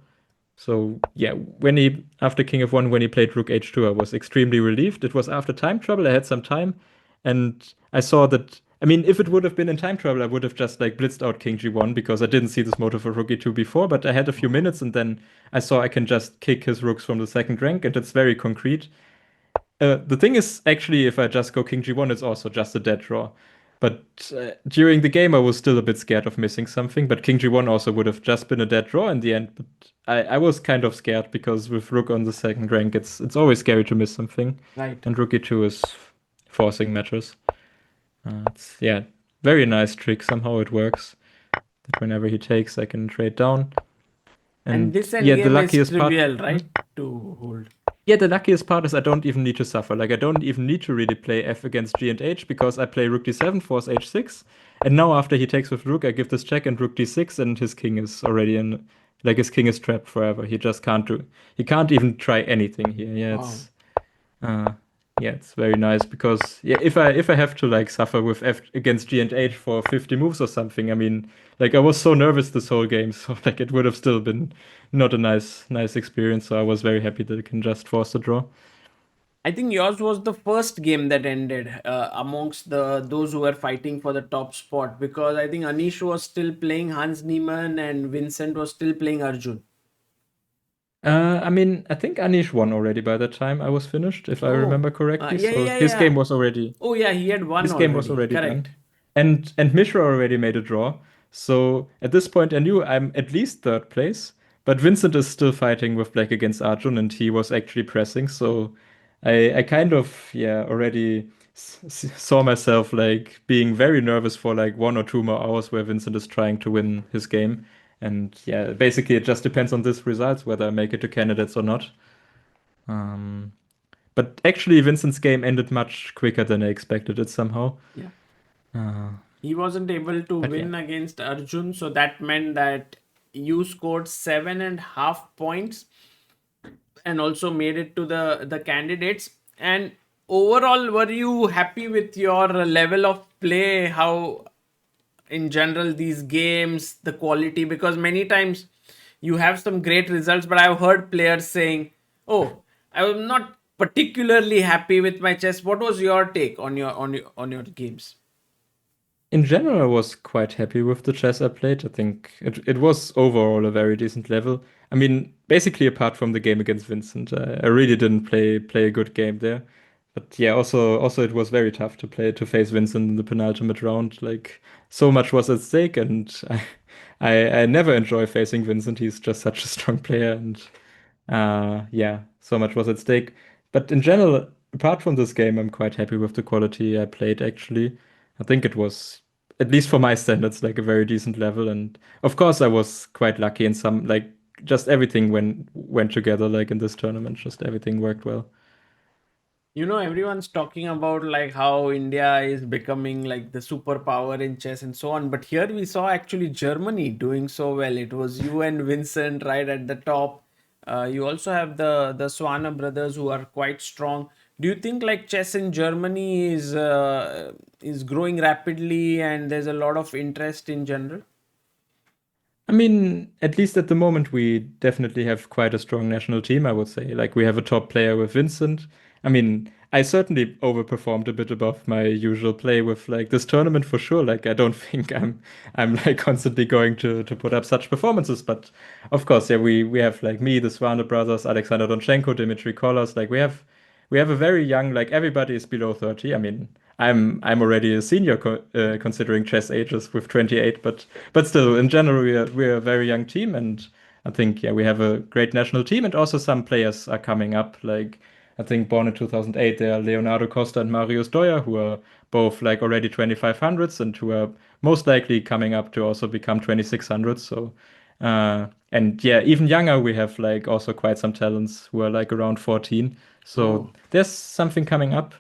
S2: So yeah, when he after King of One, when he played Rook H2, I was extremely relieved. It was after time trouble. I had some time, and I saw that. I mean, if it would have been in time trouble, I would have just like blitzed out King G1 because I didn't see this motive of Rook E2 before. But I had a few minutes, and then I saw I can just kick his rooks from the second rank, and it's very concrete. The thing is, actually, if I just go King G1, it's also just a dead draw. But during the game, I was still a bit scared of missing something. But King G1 also would have just been a dead draw in the end. But I was kind of scared because with Rook on the second rank, it's always scary to miss something.
S1: Right.
S2: And Rook E2 is forcing matches. It's yeah, very nice trick. Somehow it works. That whenever he takes, I can trade down.
S1: And
S2: And
S1: this
S2: yeah, the
S1: endgame is
S2: luckiest part.
S1: trivial, right? To hold.
S2: Yeah, the luckiest part is I don't even need to suffer. Like I don't even need to really play F against G and H because I play Rook D7, force H6, and now after he takes with Rook, I give this check and Rook D6, and his king is already in. Like his king is trapped forever. He just can't do. He can't even try anything here.
S1: Wow.
S2: Uh, yeah, it's very nice because yeah, if I have to like suffer with F against G and H for 50 moves or something, I mean, like I was so nervous this whole game, so like it would have still been not a nice experience. So I was very happy that I can just force the draw.
S1: I think yours was the first game that ended amongst the those who were fighting for the top spot because I think Anish was still playing Hans Niemann and Vincent was still playing Arjun.
S2: I mean, I think Anish won already by the time I was finished, if I
S1: Oh,
S2: remember correctly.
S1: yeah,
S2: So
S1: yeah,
S2: his game
S1: yeah.
S2: was already
S1: Oh, yeah, he had won
S2: his game was
S1: already.
S2: already done.
S1: Correct.
S2: And Mishra already made a draw. So at this point I knew I'm at least third place. But Vincent is still fighting with Black against Arjun and he was actually pressing. So I kind of yeah already saw myself like being very nervous for like 1 or 2 more hours where Vincent is trying to win his game. And yeah, basically it just depends on this results whether I make it to candidates or not. Um, but actually Vincent's game ended much quicker than I expected it somehow.
S1: Yeah.
S2: Uh,
S1: He wasn't able to
S2: but yeah.
S1: win against Arjun, so that meant that you scored 7.5 points and also made it to the candidates. And overall, were you happy with your level of play? How in general these games, the quality? Because many times you have some great results, but I've heard players saying, "Oh, I was not particularly happy with my chess." What was your take on your games?
S2: In general, I was quite happy with the chess I played. I think it was overall a very decent level. I mean, basically apart from the game against Vincent, I really didn't play a good game there. But yeah, also it was very tough to play to face Vincent in the penultimate round. Like so much was at stake, and I never enjoy facing Vincent. He's just such a strong player, and yeah, so much was at stake. But in general, apart from this game, I'm quite happy with the quality I played actually. I think it was, at least for my standards, like a very decent level. And of course, I was quite lucky in some, like, just everything went together, like in this tournament, just everything worked well.
S1: Everyone's talking about like how India is becoming like the superpower in chess and so on, but here we saw actually Germany doing so well. It was you and Vincent right at the top. You also have the Swana brothers who are quite strong. Do you think like chess in Germany is growing rapidly and there's a lot of interest in general?
S2: I mean, at least at the moment, we definitely have quite a strong national team, I would say. Like, we have a top player with Vincent. I mean, I certainly overperformed a bit above my usual play with like this tournament for sure. Like, I don't think I'm like constantly going to put up such performances. But of course, yeah, we have like me, the Swane brothers, Alexander Donchenko, Dimitri Kolos. Like, we have a very young, like everybody is below 30. I mean, I'm already a senior considering chess ages with 28, but still, in general, we're a very young team, and I think yeah, we have a great national team, and also some players are coming up. Like I think born in 2008, there are Leonardo Costa and Marius Doyer, who are both like already 2500s and who are most likely coming up to also become 2600s. So, and yeah, even younger, we have like also quite some talents who are like around 14. So
S1: Oh.
S2: there's something coming up.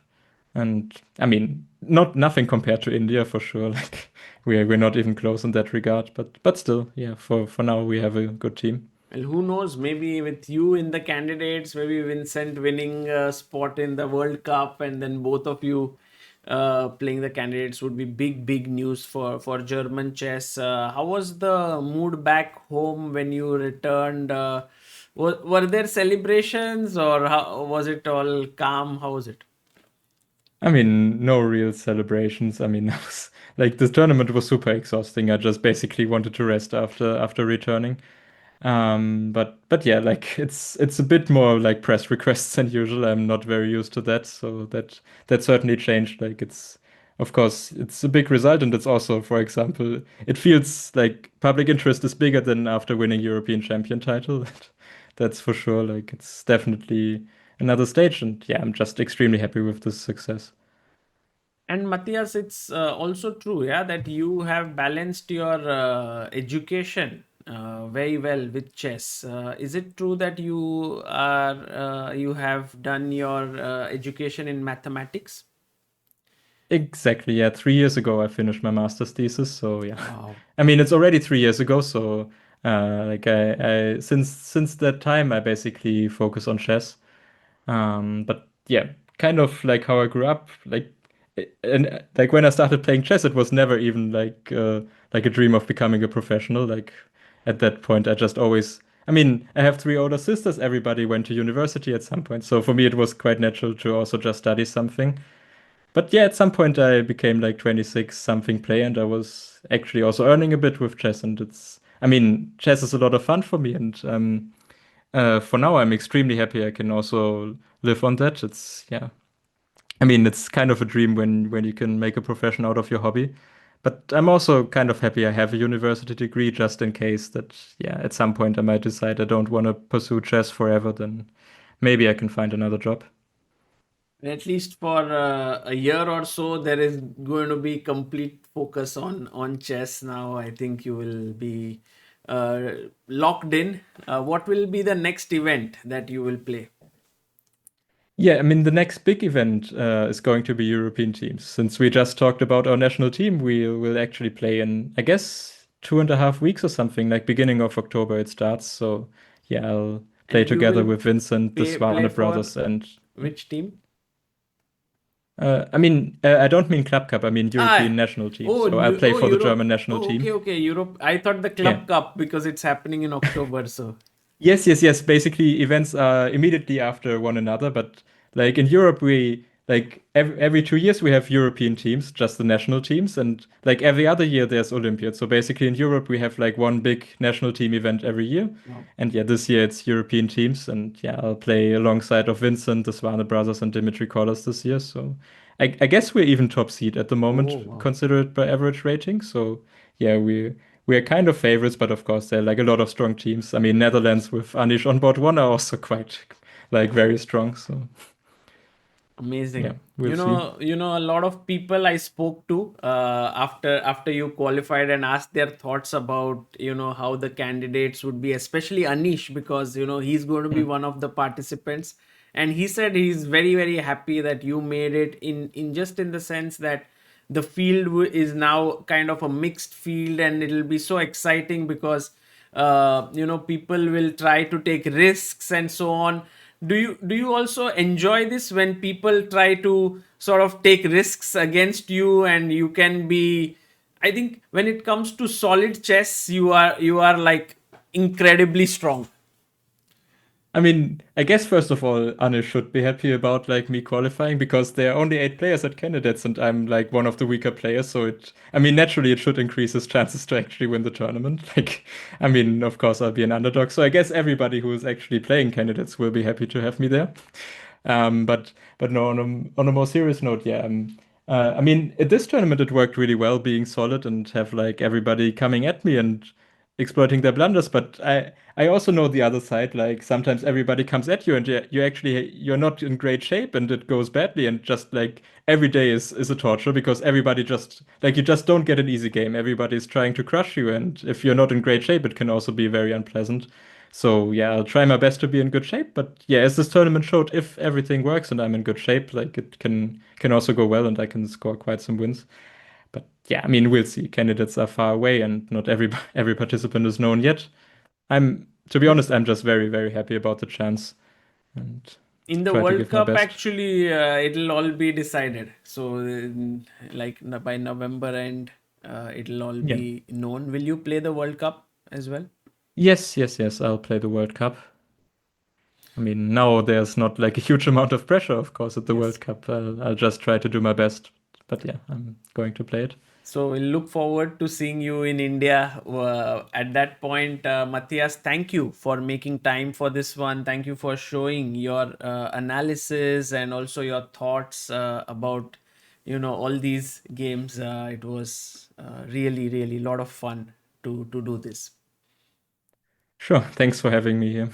S2: And I mean, not nothing compared to India for sure. Like we're not even close in that regard, but still, yeah, for now we have a good team.
S1: Well, who knows? Maybe with you in the candidates, maybe Vincent winning a spot in the World Cup, and then both of you playing the candidates would be big, big news for German chess. How was the mood back home when you returned? Were there celebrations, or how, was it all calm? How was it?
S2: I mean, no real celebrations. I mean, I was like the tournament was super exhausting. I just basically wanted to rest after returning. But yeah, like it's a bit more like press requests than usual. I'm not very used to that, so that certainly changed. Like it's of course it's a big result, and it's also, for example, it feels like public interest is bigger than after winning European champion title. That's for sure. Like it's definitely another stage, and yeah, I'm just extremely happy with this success.
S1: And Matthias, it's also true, yeah, that you have balanced your education very well with chess. Is it true that you have done your education in mathematics?
S2: Exactly, yeah. 3 years ago, I finished my master's thesis. So yeah,
S1: Wow.
S2: I mean, it's already 3 years ago. So like I since that time, I basically focus on chess. But yeah, kind of like how I grew up. And like when I started playing chess, it was never even like a dream of becoming a professional. Like at that point, I just always. I mean, I have three older sisters. Everybody went to university at some point. So for me, it was quite natural to also just study something. But yeah, at some point I became like 26 something player, and I was actually also earning a bit with chess. And I mean, chess is a lot of fun for me. And for now, I'm extremely happy I can also live on that. Yeah, I mean, it's kind of a dream when you can make a profession out of your hobby. But I'm also kind of happy I have a university degree just in case that, yeah, at some point I might decide I don't want to pursue chess forever, then maybe I can find another job.
S1: At least for a year or so, there is going to be complete focus on chess now. I think you will be uh, locked in. What will be the next event that you will play?
S2: Yeah, I mean, the next big event is going to be European teams. Since we just talked about our national team, we will actually play in, I guess, 2.5 weeks or something, like beginning of October it starts. So yeah, I'll play
S1: And you
S2: together
S1: will
S2: with Vincent, the
S1: play
S2: Swane
S1: for
S2: brothers, and
S1: which team?
S2: I mean, I don't mean Club Cup, I mean European
S1: Ah,
S2: national team. So I'll play
S1: oh,
S2: for the
S1: Europe.
S2: German national
S1: Oh, okay,
S2: team.
S1: okay, Europe. I thought the
S2: Yeah.
S1: Club Cup because it's happening in October. So,
S2: Yes, yes, yes. Basically, events are immediately after one another, but like in Europe, we like every 2 years we have European teams, just the national teams, and like every other year there's Olympiad. So basically, in Europe, we have like one big national team event every year,
S1: wow.
S2: and yeah, this year it's European teams, and yeah, I'll play alongside of Vincent, the Swane brothers, and Dimitri Kollas this year. So I guess we're even top seed at the
S1: Oh,
S2: moment,
S1: wow.
S2: considered by average rating. So yeah, we are kind of favorites, but of course there are like a lot of strong teams. I mean, Netherlands with Anish on board one are also quite like very strong. So yeah,
S1: Amazing.
S2: we'll see.
S1: A lot of people I spoke to after you qualified and asked their thoughts about how the candidates would be, especially Anish, because he's going to be
S2: Hmm.
S1: one of the participants, and he said he's very very happy that you made it in just in the sense that the field is now kind of a mixed field, and it'll be so exciting because people will try to take risks and so on. Do you also enjoy this when people try to sort of take risks against you, and you can be, I think when it comes to solid chess, you are like incredibly strong.
S2: I mean, I guess first of all, Anish should be happy about like me qualifying because there are only 8 players at candidates and I'm like one of the weaker players. So I mean, naturally it should increase his chances to actually win the tournament. Like, I mean, of course I'll be an underdog. So I guess everybody who is actually playing candidates will be happy to have me there. But no, on a more serious note, yeah. I mean, at this tournament, it worked really well being solid and have like everybody coming at me and exploiting their blunders. But I also know the other side. Like sometimes everybody comes at you and you're not in great shape and it goes badly and just like every day is a torture because everybody just like you just don't get an easy game. Everybody's trying to crush you, and if you're not in great shape, it can also be very unpleasant. So yeah, I'll try my best to be in good shape. But yeah, as this tournament showed, if everything works and I'm in good shape, like it can also go well and I can score quite some wins. But yeah, I mean, we'll see. Candidates are far away and not every participant is known yet. To be honest, I'm just very, very happy about the chance and
S1: In the
S2: try to
S1: World
S2: give my
S1: Cup,
S2: best.
S1: actually, it'll all be decided. So, by November end, it'll all
S2: Yeah.
S1: be known. Will you play the World Cup as well?
S2: Yes, yes, yes. I'll play the World Cup. I mean, now there's not like a huge amount of pressure, of course, at the
S1: Yes.
S2: World Cup. I'll just try to do my best. But yeah, I'm going to play it.
S1: So we'll look forward to seeing you in India. At that point, Matthias, thank you for making time for this one. Thank you for showing your analysis and also your thoughts about, all these games. It was really, really a lot of fun to do this.
S2: Sure. Thanks for having me here.